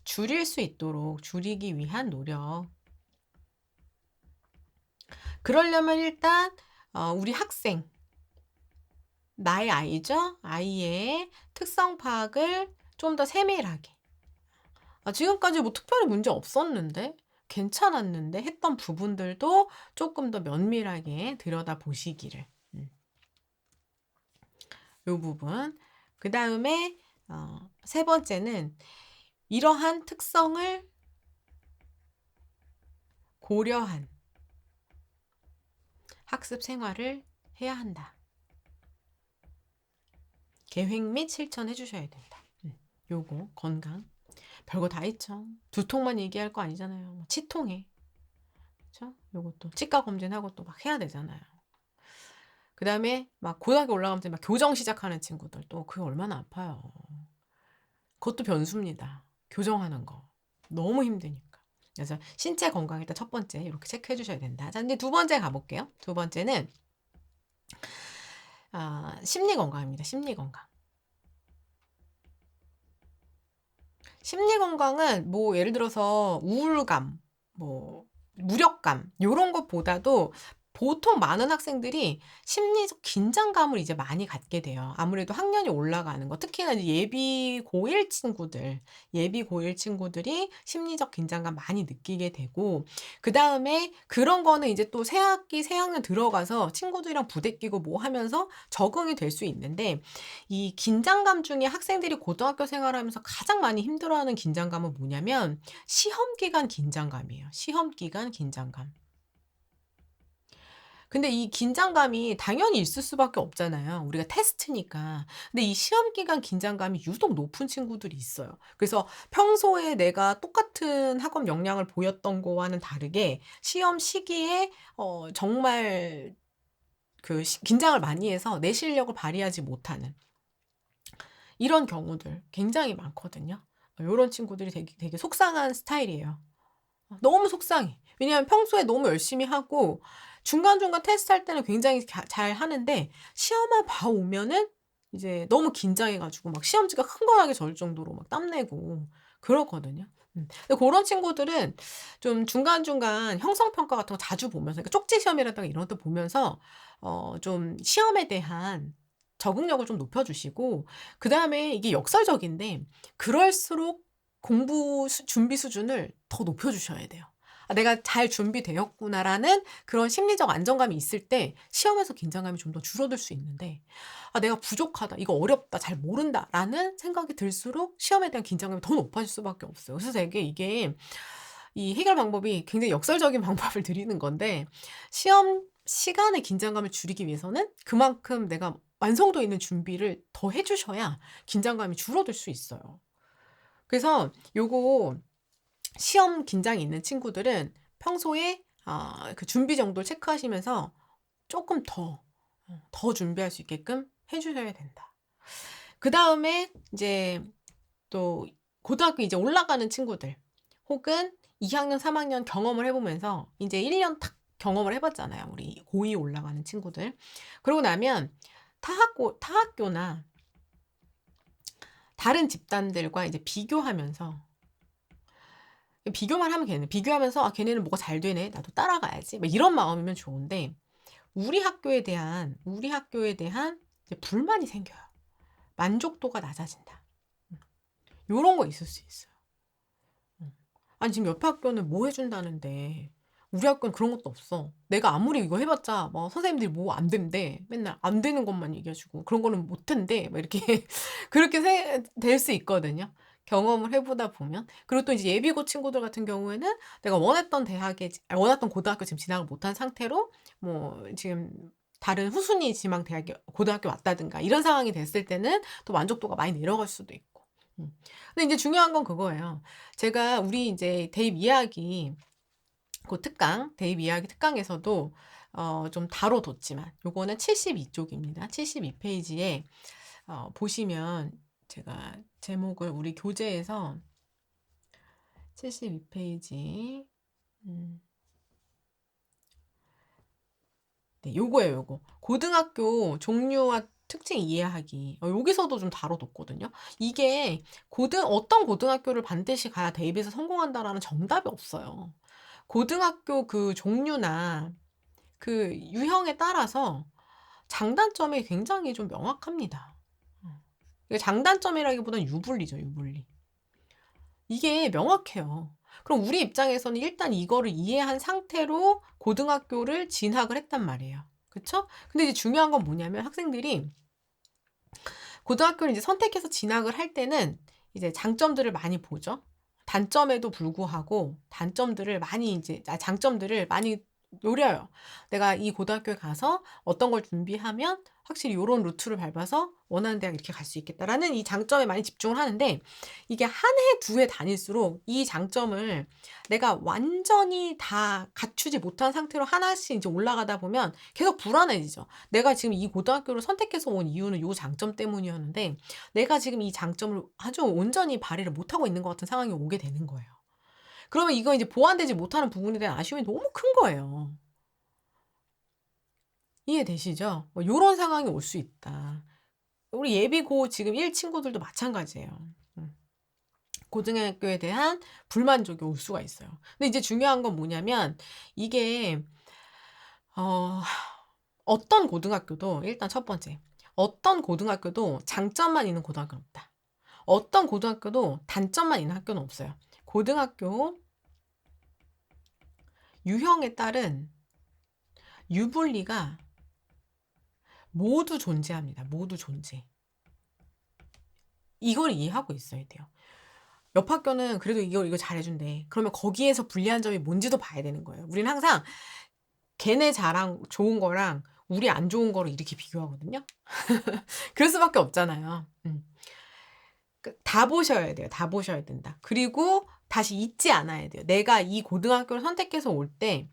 줄일 수 있도록 줄이기 위한 노력. 그러려면 일단 우리 학생 나의 아이죠. 아이의 특성 파악을 좀 더 세밀하게. 지금까지 뭐 특별히 문제 없었는데 괜찮았는데 했던 부분들도 조금 더 면밀하게 들여다보시기를. 요 부분. 그다음에 세 번째는 이러한 특성을 고려한 학습 생활을 해야 한다. 계획 및 실천해 주셔야 된다. 요거 건강. 별거 다 있죠. 두통만 얘기할 거 아니잖아요. 뭐 치통해. 그쵸? 요것도 치과 검진하고 또 막 해야 되잖아요. 그다음에 막 고등학교 올라가면서 막 교정 시작하는 친구들 또 그게 얼마나 아파요. 그것도 변수입니다. 교정하는 거. 너무 힘드니까. 그래서 신체 건강 일단 첫 번째 이렇게 체크해 주셔야 된다. 자, 이제 두 번째 가볼게요. 두 번째는 심리 건강입니다. 심리 건강. 심리 건강은 뭐 예를 들어서 우울감, 뭐 무력감 요런 것보다도 보통 많은 학생들이 심리적 긴장감을 이제 많이 갖게 돼요. 아무래도 학년이 올라가는 거. 특히나 이제 예비 고1 친구들이 심리적 긴장감 많이 느끼게 되고 그다음에 그런 거는 이제 또 새 학기, 새 학년 들어가서 친구들이랑 부대끼고 뭐 하면서 적응이 될 수 있는데 이 긴장감 중에 학생들이 고등학교 생활하면서 가장 많이 힘들어하는 긴장감은 뭐냐면 시험 기간 긴장감이에요. 시험 기간 긴장감. 근데 이 긴장감이 당연히 있을 수밖에 없잖아요. 우리가 테스트니까. 근데 이 시험 기간 긴장감이 유독 높은 친구들이 있어요. 그래서 평소에 내가 똑같은 학업 역량을 보였던 거와는 다르게 시험 시기에 정말 긴장을 많이 해서 내 실력을 발휘하지 못하는 이런 경우들 굉장히 많거든요. 요런 친구들이 되게 속상한 스타일이에요. 너무 속상해. 왜냐하면 평소에 너무 열심히 하고 중간중간 테스트할 때는 굉장히 잘하는데 시험만 봐 오면은 이제 너무 긴장해 가지고 막 시험지가 흥건하게 절 정도로 막 땀내고 그렇거든요. 근데 고런 친구들은 좀 중간중간 형성평가 같은 거 자주 보면서, 그러니까 쪽지 시험이라든가 이런 것도 보면서 좀 시험에 대한 적응력을 좀 높여 주시고, 그다음에 이게 역설적인데 그럴수록 공부 준비 수준을 더 높여 주셔야 돼요. '아 내가 잘 준비되었구나.'라는 그런 심리적 안정감이 있을 때 시험에서 긴장감이 좀 더 줄어들 수 있는데, '아 내가 부족하다. 이거 어렵다. 잘 모른다.'라는 생각이 들수록 시험에 대한 긴장감이 더 높아질 수밖에 없어요. 그래서 되게 이게 이 해결 방법이 굉장히 역설적인 방법을 드리는 건데, 시험 시간의 긴장감을 줄이기 위해서는 그만큼 내가 완성도 있는 준비를 더 해 주셔야 긴장감이 줄어들 수 있어요. 그래서 요거 시험 긴장이 있는 친구들은 평소에 그 준비 정도를 체크하시면서 쪼끔 더 준비할 수 있게끔 해 주셔야 된다. 그다음에 인제 또 고등학교 이제 올라가는 친구들, 혹은 2 학년 3 학년 경험을 해 보면서 인제 1년 탁 경험을 해 봤잖아요, 우리 고2 올라가는 친구들. 그러고 나면 타 학교나 다른 집단들과 이제 비교하면서, 비교만 하면 비교하면서 '아 걔네는 뭐가 잘 되네. 나도 따라가야지.' 막 이런 마음이면 좋은데, 우리 학교에 대한 이제 불만이 생겨요. 만족도가 낮아진다. 요런 거 있을 수 있어요. 음. 아니 지금 옆에 학교는 뭐 해 준다는데 우리 학교는 그런 것도 없어. 내가 아무리 이거 해 봤자 뭐 선생님들이 뭐 안 된대. 맨날 안 되는 것만 얘기해 주고 그런 거는 못 한대. 막 이렇게 그렇게 될 수 있거든요, 경험을 해 보다 보면. 그리고 또 이제 예비고 친구들 같은 경우에는 내가 원했던 고등학교 지금 진학을 못한 상태로 뭐 지금 다른 후순위 지망 대학에 고등학교 왔다든가 이런 상황이 됐을 때는 또 만족도가 많이 내려갈 수도 있고. 음. 근데 인제 중요한 건 그거예요. 제가 우리 인제 대입 이야기, 대입 이야기 특강에서도 좀 다뤄뒀지만 요거는 72 쪽입니다. 72 페이지에 보시면 제가 제목을 우리 교재에서 72 페이지, 음 네 요거예요, 요거. 고등학교 종류와 특징 이해하기. 여기서도 좀 다뤄뒀거든요. 이게 어떤 고등학교를 반드시 가야 대입에서 성공한다라는 정답이 없어요. 고등학교 그 종류나 그 유형에 따라서 장단점이 굉장히 좀 명확합니다. 이게 장단점이라기보다는 유불리죠, 유불리. 이게 명확해요. 그럼 우리 입장에서는 일단 이거를 이해한 상태로 고등학교를 진학을 했단 말이에요. 그쵸? 근데 이제 중요한 건 뭐냐면, 학생들이 고등학교를 이제 선택해서 진학을 할 때는 이제 장점들을 많이 보죠. 단점에도 불구하고 장점들을 많이 노려요. 내가 이 고등학교에 가서 어떤 걸 준비하면 확실히 요런 루트를 밟아서 원하는 대학 이렇게 갈 수 있겠다라는 이 장점에 많이 집중을 하는데, 이게 한 해 두 해 다닐수록 이 장점을 내가 완전히 다 갖추지 못한 상태로 하나씩 이제 올라가다 보면 계속 불안해지죠. 내가 지금 이 고등학교를 선택해서 온 이유는 요 장점 때문이었는데 내가 지금 이 장점을 아주 온전히 발휘를 못하고 있는 것 같은 상황이 오게 되는 거예요. 그러면 이거 이제 보완되지 못하는 부분에 대한 아쉬움이 너무 큰 거예요. 이해되시죠? 요런 상황이 올 수 있다. 우리 예비고 지금 1 친구들도 마찬가지예요. 음. 고등학교에 대한 불만족이 올 수가 있어요. 근데 이제 중요한 건 뭐냐면, 이게 어 어떤 고등학교도, 일단 첫 번째, 어떤 고등학교도 장점만 있는 고등학교는 없다. 어떤 고등학교도 단점만 있는 학교는 없어요. 고등학교 유형에 따른 유불리가 모두 존재합니다. 모두 존재. 이걸 이해하고 있어야 돼요. 옆 학교는 그래도 이거 잘해 준대. 그러면 거기에서 불리한 점이 뭔지도 봐야 되는 거예요. 우리는 항상 걔네 자랑 좋은 거랑 우리 안 좋은 거를 이렇게 비교하거든요. 그럴 수밖에 없잖아요. 다 보셔야 돼요. 다 보셔야 된다. 그리고 다시 잊지 않아야 돼요. 내가 이 고등학교를 선택해서 올 때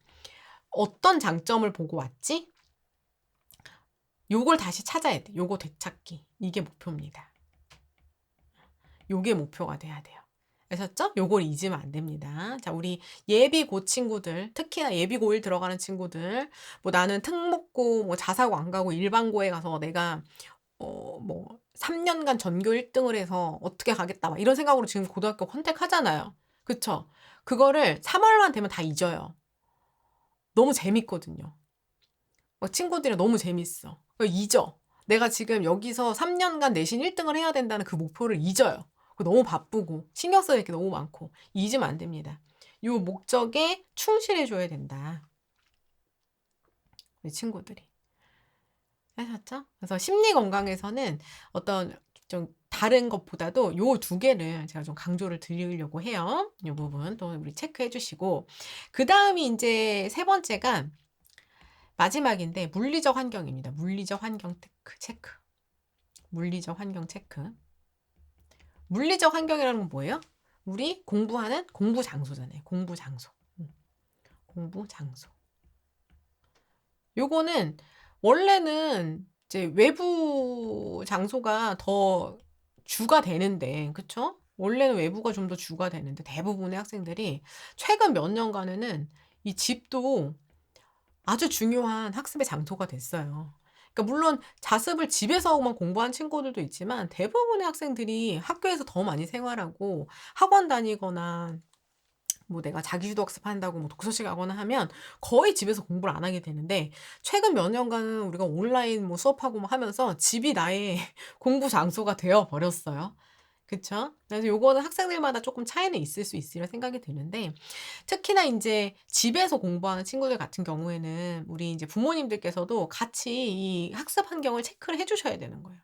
어떤 장점을 보고 왔지? 요걸 다시 찾아야 돼. 요거 되찾기. 이게 목표입니다. 요게 목표가 돼야 돼요. 아셨죠? 요걸 잊으면 안 됩니다. 자, 우리 예비고 친구들, 특히나 예비고1 들어가는 친구들, 뭐 나는 특목고, 뭐 자사고 안 가고 일반고에 가서 내가 뭐 3년간 전교 1등을 해서 어떻게 가겠다, 막 이런 생각으로 지금 고등학교 선택하잖아요. 그쵸? 그거를 3월만 되면 다 잊어요. 너무 재밌거든요. 친구들이랑 너무 재밌어. 잊어. 내가 지금 여기서 3년간 내신 1등을 해야 된다는 그 목표를 잊어요. 너무 바쁘고 신경 써야 될 게 너무 많고 잊으면 안 됩니다. 이 목적에 충실해 줘야 된다. 우리 친구들이. 하셨죠? 그래서 심리 건강에서는 어떤 좀 다른 것보다도 요 두 개를 제가 좀 강조를 드리려고 해요. 이 부분 또 우리 체크해 주시고, 그 다음이 이제 세 번째가 마지막인데 물리적 환경입니다. 물리적 환경 체크. 물리적 환경 체크. 물리적 환경이라는 건 뭐예요? 우리 공부하는 공부 장소잖아요. 공부 장소. 공부 장소. 요거는 원래는 이제 외부 장소가 더 주가 되는데, 그쵸? 원래는 외부가 좀 더 주가 되는데 대부분의 학생들이 최근 몇 년간에는 이 집도 아주 중요한 학습의 장소가 됐어요. 그러니까 물론 자습을 집에서만 공부한 친구들도 있지만 대부분의 학생들이 학교에서 더 많이 생활하고 학원 다니거나 뭐 내가 자기주도 학습한다고 뭐 독서실 가거나 하면 거의 집에서 공부를 안 하게 되는데, 최근 몇 년간은 우리가 온라인 뭐 수업하고 뭐 하면서 집이 나의 공부 장소가 되어 버렸어요. 그쵸? 그래서 요거는 학생들마다 조금 차이는 있을 수 있으리라 생각이 드는데, 특히나 인제 집에서 공부하는 친구들 같은 경우에는 우리 인제 부모님들께서도 같이 이 학습 환경을 체크를 해 주셔야 되는 거예요.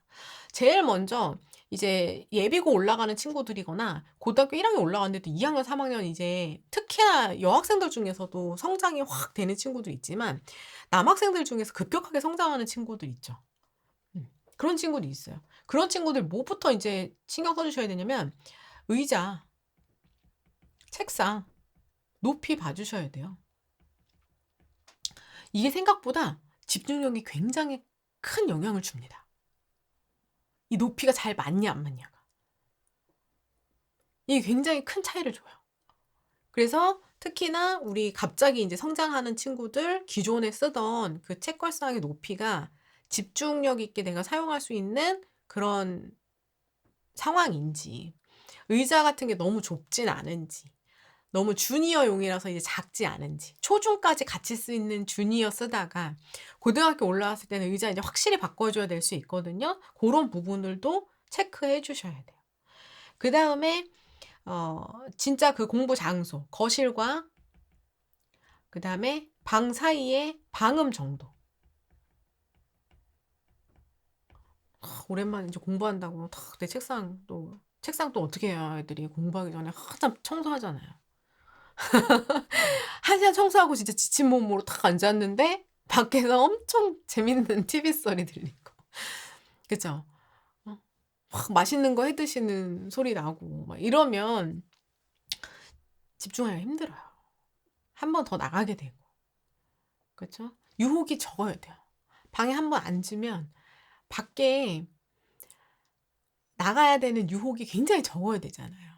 제일 먼저 이제 예비고 올라가는 친구들이거나 고등학교 1학년 올라갔는데도 2학년, 3학년 이제 특히나 여학생들 중에서도 성장이 확 되는 친구도 있지만 남학생들 중에서 급격하게 성장하는 친구들 있죠. 그런 친구도 있어요. 그런 친구들 뭐부터 이제 신경 써 주셔야 되냐면 의자, 책상 높이 봐 주셔야 돼요. 이게 생각보다 집중력이 굉장히 큰 영향을 줍니다. 이 높이가 잘 맞냐 안 맞냐가. 이게 굉장히 큰 차이를 줘요. 그래서 특히나 우리 갑자기 이제 성장하는 친구들, 기존에 쓰던 그 책걸상의 높이가 집중력 있게 내가 사용할 수 있는 그런 상황인지, 의자 같은 게 너무 좁진 않은지, 너무 주니어용이라서 이제 작지 않은지, 초중까지 같이 쓸 수 있는 주니어 쓰다가 고등학교 올라왔을 때는 의자 이제 확실히 바꿔줘야 될 수 있거든요. 그런 부분들도 체크해 주셔야 돼요. 그 다음에 진짜 그 공부 장소, 거실과 그 다음에 방 사이의 방음 정도. 오랜만에 이제 공부한다고 내 책상 또 어떻게 해요? 애들이 공부하기 전에 한참 청소하잖아요. 한 시간 청소하고 진짜 지친 몸으로 딱 앉았는데 밖에서 엄청 재밌는 TV 소리 들리고, 그쵸? 확 맛있는 거 해 드시는 소리 나고 막 이러면 집중하기가 힘들어요. 한 번 더 나가게 되고. 그쵸? 유혹이 적어야 돼요. 방에 한 번 앉으면 밖에 나가야 되는 유혹이 굉장히 적어야 되잖아요.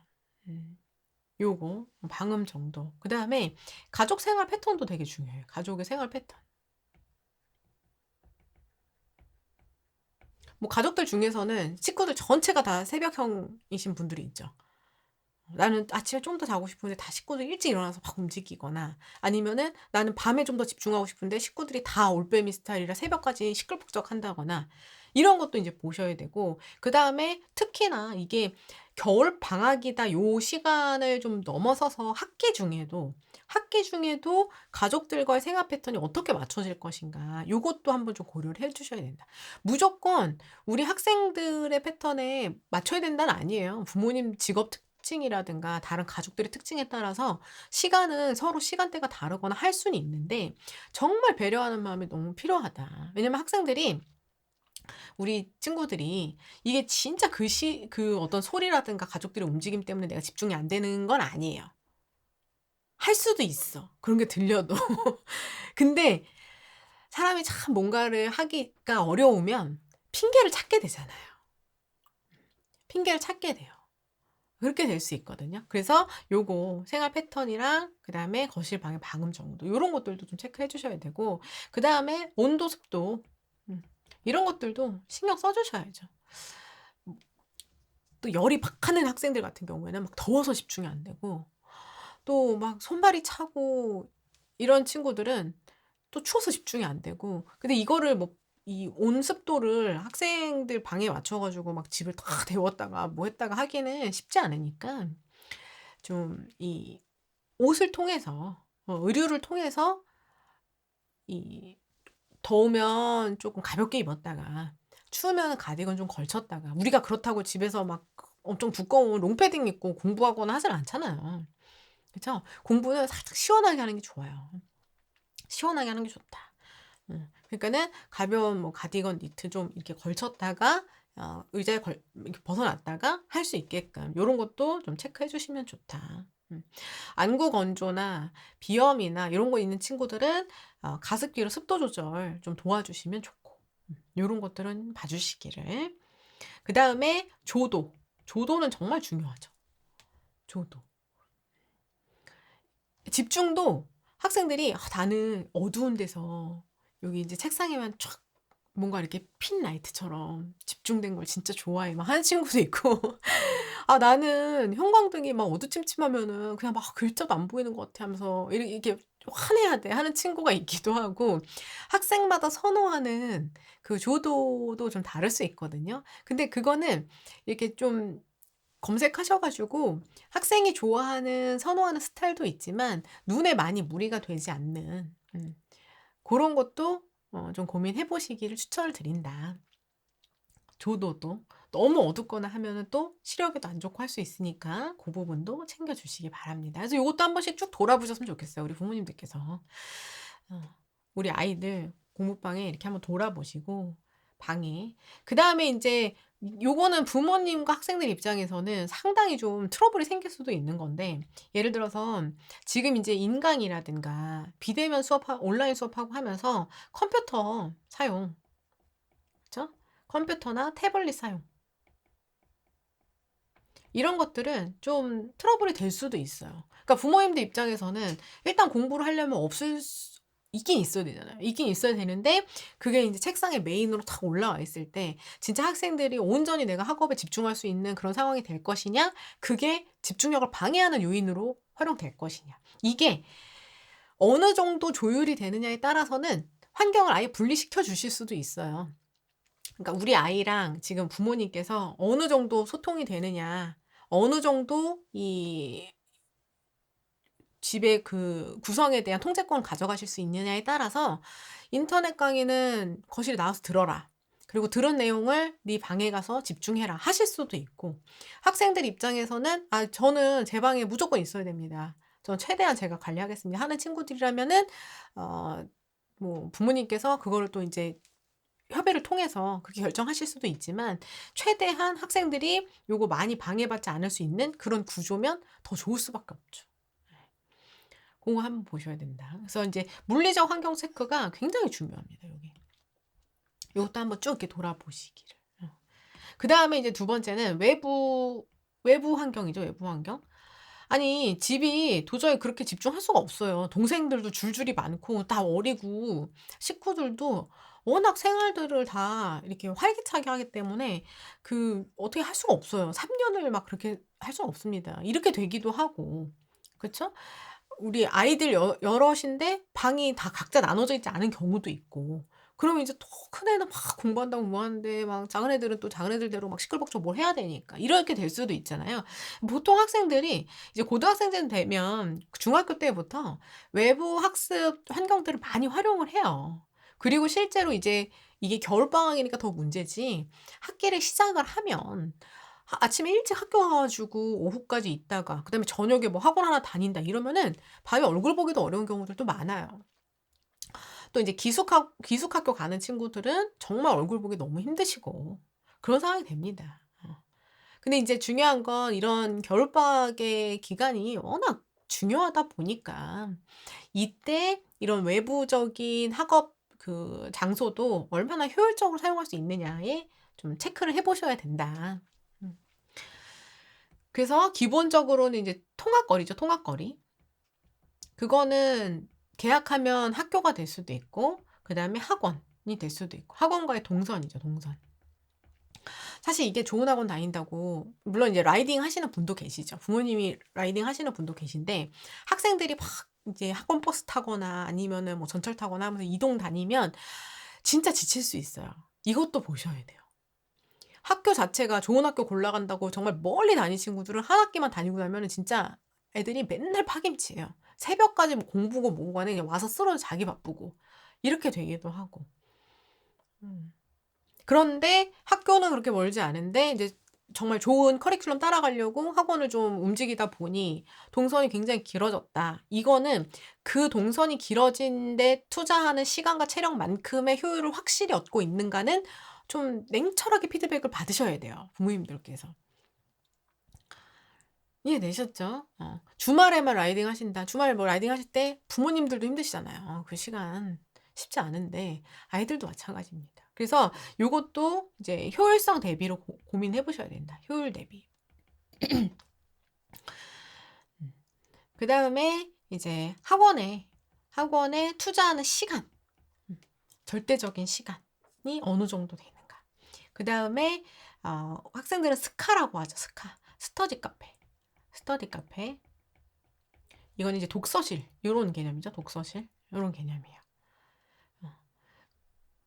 요거 방음 정도. 그다음에 가족 생활 패턴도 되게 중요해요. 가족의 생활 패턴. 뭐 가족들 중에서는 식구들 전체가 다 새벽형이신 분들이 있죠. 나는 아침에 좀 더 자고 싶은데 다 식구들이 일찍 일어나서 막 움직이거나, 아니면은 나는 밤에 좀 더 집중하고 싶은데 식구들이 다 올빼미 스타일이라 새벽까지 시끌벅적한다거나, 이런 것도 이제 보셔야 되고, 그다음에 특히나 이게 겨울 방학이다 요 시간을 좀 넘어서서 학기 중에도 가족들과의 생활 패턴이 어떻게 맞춰질 것인가, 요것도 한번 좀 고려를 해 주셔야 된다. 무조건 우리 학생들의 패턴에 맞춰야 된다는 아니에요. 부모님 직업 특징이라든가 다른 가족들의 특징에 따라서 시간은 서로 시간대가 다르거나 할 수는 있는데 정말 배려하는 마음이 너무 필요하다. 왜냐면 학생들이 우리 친구들이 이게 진짜 그 어떤 소리라든가 가족들의 움직임 때문에 내가 집중이 안 되는 건 아니에요. 할 수도 있어. 그런 게 들려도. 근데 사람이 참 뭔가를 하기가 어려우면 핑계를 찾게 되잖아요. 핑계를 찾게 돼요. 그렇게 될 수 있거든요. 그래서 요거 생활 패턴이랑 그다음에 거실 방의 방음 정도 요런 것들도 좀 체크해 주셔야 되고 그다음에 온도, 습도 이런 것들도 신경 써 주셔야죠. 또 열이 박하는 학생들 같은 경우에는 막 더워서 집중이 안 되고 또 막 손발이 차고 이런 친구들은 또 추워서 집중이 안 되고 근데 이거를 뭐 이 온습도를 학생들 방에 맞춰 가지고 막 집을 다 데웠다가 뭐 했다가 하기는 쉽지 않으니까 좀 이 옷을 통해서 의류를 통해서 이 더우면 쪼끔 가볍게 입었다가 추우면은 가디건 좀 걸쳤다가 우리가 그렇다고 집에서 막 엄청 두꺼운 롱패딩 입고 공부하거나 하질 않잖아요. 그쵸? 공부는 살짝 시원하게 하는 게 좋아요. 시원하게 하는 게 좋다. 그러니까는 가벼운 뭐 가디건 니트 좀 이렇게 걸쳤다가 의자에 이렇게 벗어났다가 할 수 있게끔 요런 것도 좀 체크해 주시면 좋다. 안구 건조나 비염이나 요런 거 있는 친구들은 가습기로 습도 조절 좀 도와주시면 좋고 요런 것들은 봐 주시기를. 그다음에 조도. 조도는 정말 중요하죠. 조도. 집중도 학생들이 '아 나는 어두운 데서 여기 인제 책상에만 촥 뭔가 이렇게 핀 라이트처럼 집중된 걸 진짜 좋아해.' 막 하는 친구도 있고 '아 나는 형광등이 막 어두침침하면은 그냥 막 글자도 안 보이는 것 같아.' 하면서 이렇게 '환해야 돼.' 하는 친구가 있기도 하고 학생마다 선호하는 그 조도도 좀 다를 수 있거든요. 근데 그거는 이렇게 좀 검색하셔 가지고 학생이 좋아하는 선호하는 스타일도 있지만 눈에 많이 무리가 되지 않는 고런 것도 좀 고민해 보시기를 추천을 드린다. 조도도. 너무 어둡거나 하면은 또 시력에도 안 좋고 할 수 있으니까 고 부분도 챙겨 주시기 바랍니다. 그래서 요것도 한 번씩 쭉 돌아보셨으면 좋겠어요, 우리 부모님들께서. 어 우리 아이들 공부방에 이렇게 한번 돌아보시고 방에 그다음에 인제 요거는 부모님과 학생들 입장에서는 상당히 좀 트러블이 생길 수도 있는 건데 예를 들어서 지금 인제 인강이라든가 비대면 온라인 수업하고 하면서 컴퓨터 사용 그쵸? 컴퓨터나 태블릿 사용 이런 것들은 좀 트러블이 될 수도 있어요. 그러니까 부모님들 입장에서는 일단 공부를 하려면 없을 수 있긴 있어야 되잖아요. 있긴 있어야 되는데 그게 인제 책상에 메인으로 탁 올라와 있을 때 진짜 학생들이 온전히 내가 학업에 집중할 수 있는 그런 상황이 될 것이냐 그게 집중력을 방해하는 요인으로 활용될 것이냐. 이게 어느 정도 조율이 되느냐에 따라서는 환경을 아예 분리시켜 주실 수도 있어요. 그러니까 우리 아이랑 지금 부모님께서 어느 정도 소통이 되느냐, 어느 정도 이 집의 그 구성에 대한 통제권을 가져가실 수 있느냐에 따라서 "인터넷 강의는 거실에 나와서 들어라. 그리고 들은 내용을 네 방에 가서 집중해라." 하실 수도 있고 학생들 입장에서는 "아 저는 제 방에 무조건 있어야 됩니다. 저는 최대한 제가 관리하겠습니다." 하는 친구들이라면은 어 뭐 부모님께서 그거를 또 인제 협의를 통해서 그렇게 결정하실 수도 있지만 최대한 학생들이 요거 많이 방해받지 않을 수 있는 그런 구조면 더 좋을 수밖에 없죠. 예. 고거 한번 보셔야 된다. 그래서 인제 물리적 환경 체크가 굉장히 중요합니다, 요게. 요것도 한번 쭉 이렇게 돌아보시기를. 그다음에 이제 두 번째는 외부 환경이죠, 외부 환경. 아니 집이 도저히 그렇게 집중할 수가 없어요. 동생들도 줄줄이 많고 다 어리고 식구들도 워낙 생활들을 다 이렇게 활기차게 하기 때문에 그 어떻게 할 수가 없어요. 3 년을 막 그렇게 할 수는 없습니다. 이렇게 되기도 하고. 그쵸? 우리 아이들 여럿인데 방이 다 각자 나눠져 있지 않은 경우도 있고. 그러면 이제 또 큰 애는 막 공부한다고 뭐 하는데 막 작은 애들은 또 작은 애들대로 막 시끌벅적 뭘 해야 되니까 이렇게 될 수도 있잖아요. 보통 학생들이 이제 고등학생쯤 되면 중학교 때부터 외부 학습 환경들을 많이 활용을 해요. 그리고 실제로 이제 이게 겨울방학이니까 더 문제지 학기를 시작을 하면 아침에 일찍 학교 가 가지고 오후까지 있다가 그다음에 저녁에 뭐 학원 하나 다닌다 이러면은 밤에 얼굴 보기도 어려운 경우들도 많아요. 또 이제 기숙학교 가는 친구들은 정말 얼굴 보기 너무 힘드시고 그런 상황이 됩니다. 근데 인제 중요한 건 이런 겨울방학의 기간이 워낙 중요하다 보니까 이때 이런 외부적인 학업 그 장소도 얼마나 효율적으로 사용할 수 있느냐에 좀 체크를 해 보셔야 된다. 음. 그래서 기본적으로는 이제 통학거리죠, 통학거리. 그거는 계약하면 학교가 될 수도 있고 그다음에 학원이 될 수도 있고 학원과의 동선이죠, 동선. 사실 이게 좋은 학원 다닌다고 물론 이제 라이딩 하시는 분도 계시죠. 부모님이 라이딩 하시는 분도 계신데 학생들이 막 이제 학원 버스 타거나 아니면은 뭐 전철 타거나 하면서 이동 다니면 진짜 지칠 수 있어요. 이것도 보셔야 돼요. 학교 자체가 좋은 학교 골라 간다고 정말 멀리 다닌 친구들은 한 학기만 다니고 나면은 진짜 애들이 맨날 파김치예요. 새벽까지 뭐 공부고 뭐고 간에 그냥 와서 쓰러져 자기 바쁘고 이렇게 되기도 하고. 음. 그런데 학교는 그렇게 멀지 않은데 인제 정말 좋은 커리큘럼 따라가려고 학원을 좀 움직이다 보니 동선이 굉장히 길어졌다. 이거는 그 동선이 길어진 데 투자하는 시간과 체력만큼의 효율을 확실히 얻고 있는가는 좀 냉철하게 피드백을 받으셔야 돼요, 부모님들께서. 이해되셨죠? 주말에만 라이딩 하신다. 주말에 뭐 라이딩 하실 때 부모님들도 힘드시잖아요. 그 시간 쉽지 않은데 아이들도 마찬가지입니다. 그래서 요것도 이제 효율성 대비로 고민해 보셔야 된다. 효율 대비. 음. 그다음에 이제 학원에 투자하는 시간. 절대적인 시간이 어느 정도 되는가. 그다음에 학생들은 스카라고 하죠. 스카. 스터디 카페. 스터디 카페. 이건 이제 독서실 요런 개념이죠. 독서실 요런 개념이에요.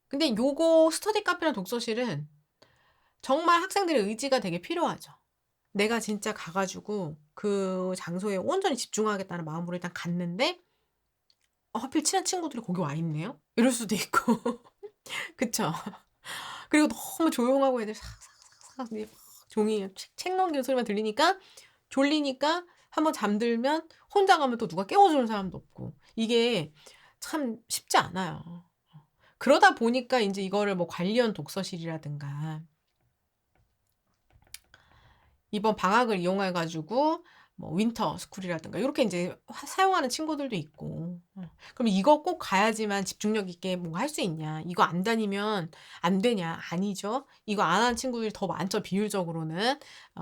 근데 요거 스터디 카페랑 독서실은 정말 학생들의 의지가 되게 필요하죠. 내가 진짜 가 가지고 그 장소에 온전히 집중하겠다는 마음으로 일단 갔는데 하필 친한 친구들이 거기 와 있네요. 이럴 수도 있고. 그쵸? 그리고 너무 조용하고 애들 삭삭삭삭 이제 막 종이에 책 넘기는 소리만 들리니까 졸리니까 한번 잠들면 혼자 가면 또 누가 깨워 주는 사람도 없고 이게 참 쉽지 않아요. 그러다 보니까 인제 이거를 뭐 관리형 독서실이라든가 이번 방학을 이용해 가지고 뭐 윈터 스쿨이라든가 요렇게 인제 사용하는 친구들도 있고. 그럼 이거 꼭 가야지만 집중력 있게 뭔가 할 수 있냐. 이거 안 다니면 안 되냐. 아니죠. 이거 안 하는 친구들이 더 많죠, 비율적으로는.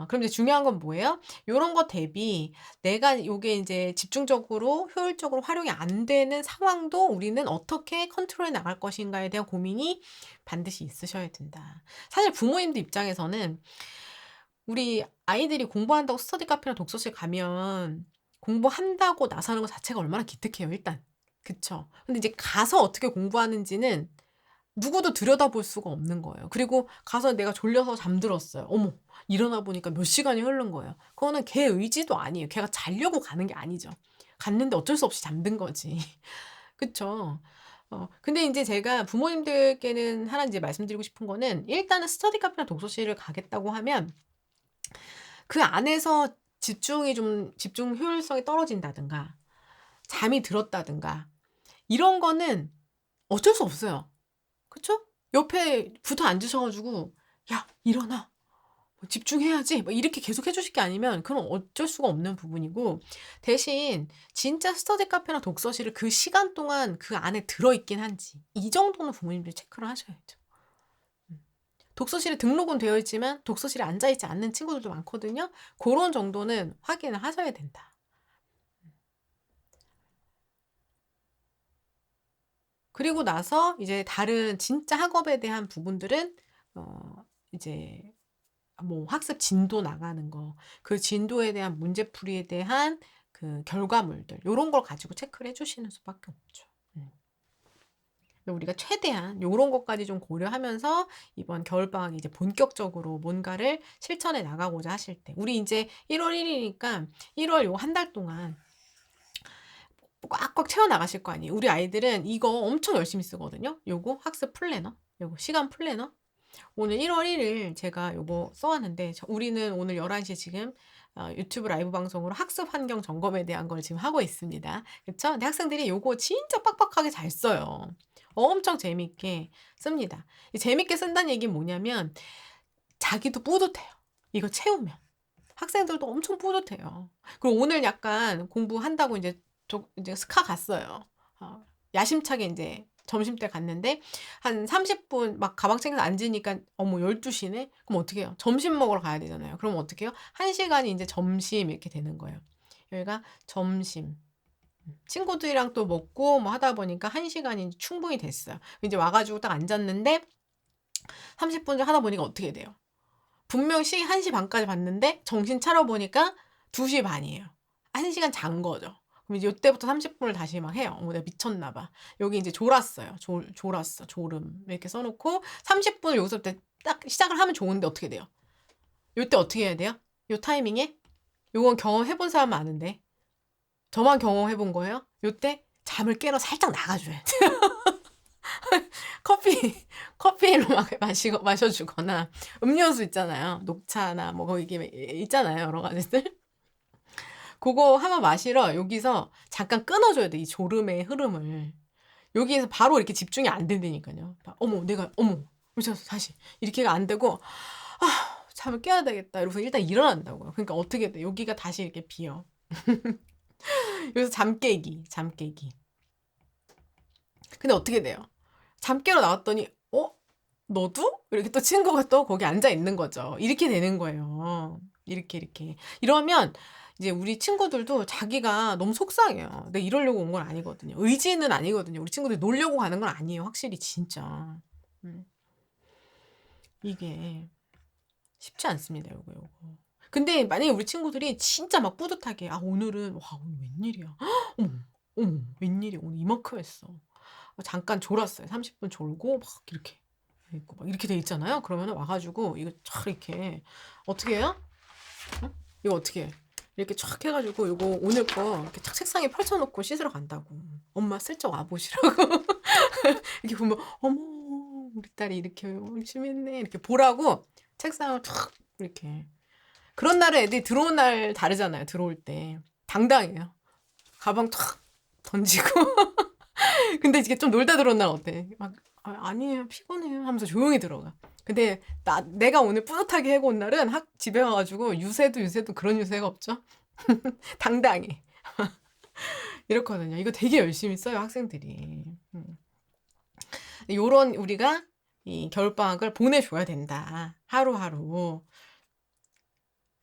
그럼 이제 중요한 건 뭐예요? 요런 것 대비 내가 요게 인제 집중적으로 효율적으로 활용이 안 되는 상황도 우리는 어떻게 컨트롤해 나갈 것인가에 대한 고민이 반드시 있으셔야 된다. 사실 부모님들 입장에서는 우리 아이들이 공부한다고 스터디 카페나 독서실 가면 공부한다고 나서는 것 자체가 얼마나 기특해요 일단. 그쵸. 근데 이제 가서 어떻게 공부하는지는 누구도 들여다볼 수가 없는 거예요. 그리고 가서 내가 졸려서 잠들었어요. 어머 일어나 보니까 몇 시간이 흐른 거예요. 그거는 걔 의지도 아니에요. 걔가 자려고 가는 게 아니죠. 갔는데 어쩔 수 없이 잠든 거지. 그쵸. 근데 인제 제가 부모님들께는 하나 인제 말씀드리고 싶은 거는 일단은 스터디 카페나 독서실을 가겠다고 하면 그 안에서 집중 효율성이 떨어진다든가 잠이 들었다든가 이런 거는 어쩔 수 없어요. 그쵸? 옆에 붙어 앉으셔 가지고 "야 일어나. 뭐 집중해야지." 뭐 이렇게 계속 해 주실 게 아니면 그건 어쩔 수가 없는 부분이고 대신 진짜 스터디 카페나 독서실을 그 시간 동안 그 안에 들어 있긴 한지 이 정도는 부모님들이 체크를 하셔야죠. 음. 독서실에 등록은 되어 있지만 독서실에 앉아 있지 않는 친구들도 많거든요. 고런 정도는 확인을 하셔야 된다. 그리고 나서 이제 다른 진짜 학업에 대한 부분들은 이제 뭐 학습 진도 나가는 거, 그 진도에 대한 문제풀이에 대한 그 결과물들 요런 걸 가지고 체크를 해 주시는 수밖에 없죠. 음. 우리가 최대한 요런 것까지 좀 고려하면서 이번 겨울방학에 이제 본격적으로 뭔가를 실천해 나가고자 하실 때 우리 인제 1월 1 일이니까 1월 요 한 달 동안 꽉꽉 채워 나가실 거 아니에요. 우리 아이들은 이거 엄청 열심히 쓰거든요. 요거 학습 플래너, 요거 시간 플래너. 오늘 1월 1일 제가 요거 써 왔는데 우리는 오늘 11시에 지금 유튜브 라이브 방송으로 학습 환경 점검에 대한 걸 지금 하고 있습니다. 그쵸? 근데 학생들이 요거 진짜 빡빡하게 잘 써요. 엄청 재밌게 씁니다. 이 재밌게 쓴다는 얘기는 뭐냐면 자기도 뿌듯해요. 이거 채우면. 학생들도 엄청 뿌듯해요. 그리고 오늘 약간 공부한다고 이제 스카 갔어요. 야심차게 이제 점심때 갔는데 한 30분 막 가방 챙겨서 앉으니까 어머 12시네? 그럼 어떻게 해요? 점심 먹으러 가야 되잖아요. 그럼 어떻게 해요? 1시간이 이제 점심 이렇게 되는 거예요. 여기가 점심. 친구들이랑 또 먹고 뭐 하다 보니까 1시간이 충분히 됐어요. 이제 와가지고 딱 앉았는데 30분 하다 보니까 어떻게 돼요? 분명 시 1시 반까지 봤는데 정신 차려보니까 2시 반이에요. 1시간 잔 거죠. 그럼 이제 요때부터 30분을 다시 막 해요. 어머, 내가 미쳤나 봐. 여기 이제 졸았어요. 졸았어. 졸음. 이렇게 써놓고 30분을 여기서부터 딱 시작을 하면 좋은데 어떻게 돼요? 요때 어떻게 해야 돼요? 요 타이밍에? 요건 경험해본 사람 많은데. 저만 경험해본 거예요? 요때 잠을 깨러 살짝 나가줘야 돼. 커피로 막 마셔주거나, 음료수 있잖아요. 녹차나 뭐, 거기 있잖아요. 여러 가지들. 그거 한번 마시러 여기서 잠깐 끊어줘야 돼. 이 졸음의 흐름을. 여기에서 바로 이렇게 집중이 안 된다니까요. 어머, 미쳤어, 다시. 이렇게가 안 되고, 잠을 깨야 되겠다. 이러고서 일단 일어난다고요. 그러니까 어떻게 돼? 여기가 다시 이렇게 비어. 여기서 잠 깨기. 근데 어떻게 돼요? 잠 깨러 나왔더니 너도? 이렇게 또 친구가 또 거기 앉아 있는 거죠. 이렇게 되는 거예요. 이렇게. 이러면 이제 우리 친구들도 자기가 너무 속상해요. 내가 이러려고 온 건 아니거든요. 의지는 아니거든요. 우리 친구들이 놀려고 가는 건 아니에요. 확실히 진짜. 이게 쉽지 않습니다. 요거. 근데 만약에 우리 친구들이 진짜 막 뿌듯하게 오늘은 오늘 웬일이야. 어머, 웬일이야. 오늘 이만큼 했어. 잠깐 졸았어요. 30분 졸고 막 이렇게 있고 막 이렇게 돼 있잖아요. 그러면 와가지고 이거 쫙 이렇게 어떻게 해요? 이거 어떻게 해? 이렇게 쫙 해가지고 이거 오늘 거 이렇게 쫙 책상에 펼쳐놓고 씻으러 간다고. 엄마 슬쩍 와보시라고. 이렇게 보면 어머 우리 딸이 이렇게 열심히 했네 이렇게 보라고 책상을 쫙 이렇게. 그런 날은 애들이 들어온 날 다르잖아요. 들어올 때 당당해요. 가방 탁 던지고 근데 이게 좀 놀다 들어온 날 어때? 막 아니에요 피곤해요 하면서 조용히 들어가. 근데 내가 오늘 뿌듯하게 해고 온 날은 집에 와가지고 유세도 그런 유세가 없죠. 당당해. 이렇거든요. 이거 되게 열심히 써요 학생들이. 요런 우리가 이 겨울방학을 보내줘야 된다. 하루하루.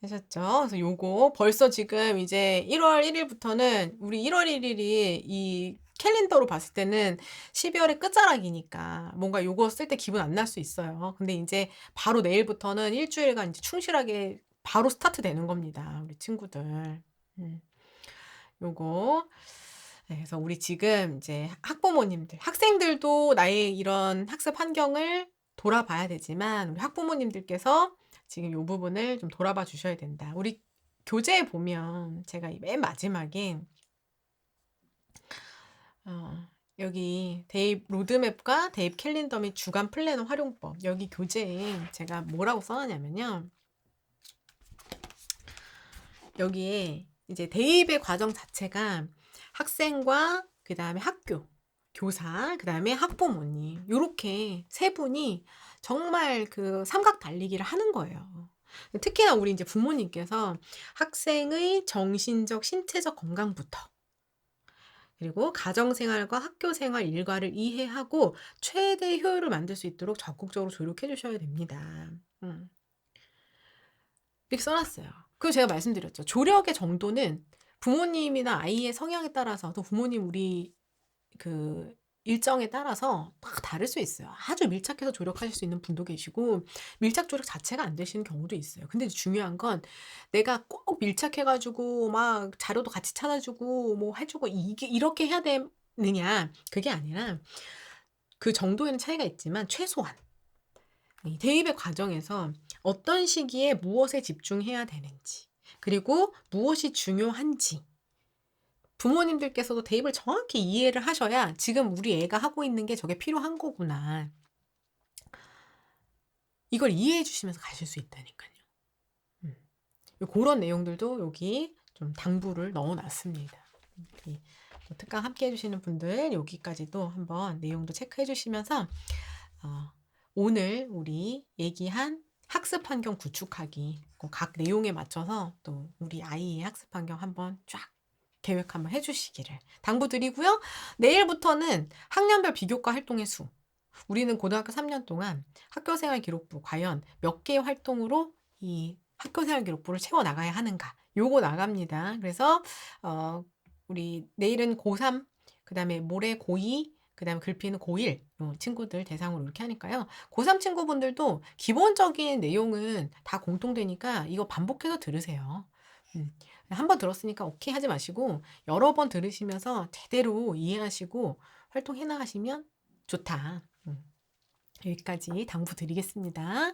하셨죠? 그래서 요거 벌써 지금 이제 1월 1일부터는 우리 1월 1일이 이 캘린더로 봤을 때는 12월의 끝자락이니까 뭔가 요거 쓸 때 기분 안 날 수 있어요. 근데 이제 바로 내일부터는 일주일간 이제 충실하게 바로 스타트 되는 겁니다. 우리 친구들. 요거. 네, 그래서 우리 지금 이제 학부모님들, 학생들도 나의 이런 학습 환경을 돌아봐야 되지만 우리 학부모님들께서 지금 요 부분을 좀 돌아봐 주셔야 된다. 우리 교재에 보면 제가 맨 마지막에 여기 대입 로드맵과 대입 캘린더 및 주간 플래너 활용법 여기 교재에 제가 뭐라고 써놨냐면요. 여기에 이제 대입의 과정 자체가 학생과 그 다음에 학교, 교사, 그 다음에 학부모님 요렇게 세 분이 정말 그 삼각 달리기를 하는 거예요. 특히나 우리 이제 부모님께서 학생의 정신적, 신체적 건강부터 그리고 가정생활과 학교생활 일과를 이해하고 최대 효율을 만들 수 있도록 적극적으로 조력해 주셔야 됩니다. 이렇게 써놨어요. 그리고 제가 말씀드렸죠. 조력의 정도는 부모님이나 아이의 성향에 따라서 또 부모님 우리 그 일정에 따라서 막 다를 수 있어요. 아주 밀착해서 조력하실 수 있는 분도 계시고 밀착 조력 자체가 안 되시는 경우도 있어요. 근데 중요한 건 내가 꼭 밀착해가지고 막 자료도 같이 찾아주고 뭐 해주고 이게 이렇게 해야 되느냐 그게 아니라 그 정도에는 차이가 있지만 최소한 이 대입의 과정에서 어떤 시기에 무엇에 집중해야 되는지 그리고 무엇이 중요한지 부모님들께서도 대입을 정확히 이해를 하셔야 지금 우리 애가 하고 있는 게 저게 필요한 거구나. 이걸 이해해 주시면서 가실 수 있다니까요. 음. 고런 내용들도 여기 좀 당부를 넣어 놨습니다. 이 특강 함께 해 주시는 분들 여기까지도 한번 내용도 체크해 주시면서 오늘 우리 얘기한 학습 환경 구축하기 각 내용에 맞춰서 또 우리 아이의 학습 환경 한번 쫙 계획 한번 해 주시기를 당부드리고요. 내일부터는 학년별 비교과 활동의 수. 우리는 고등학교 3년 동안 학교생활 기록부 과연 몇 개의 활동으로 이 학교생활 기록부를 채워 나가야 하는가? 요거 나갑니다. 그래서 우리 내일은 고3, 그다음에 모레 고2, 그다음에 글피는 고1 요 친구들 대상으로 이렇게 하니까요. 고3 친구분들도 기본적인 내용은 다 공통되니까 이거 반복해서 들으세요. 한 번 들었으니까 오케이 하지 마시고 여러 번 들으시면서 제대로 이해하시고 활동해 나가시면 좋다. 여기까지 당부 드리겠습니다.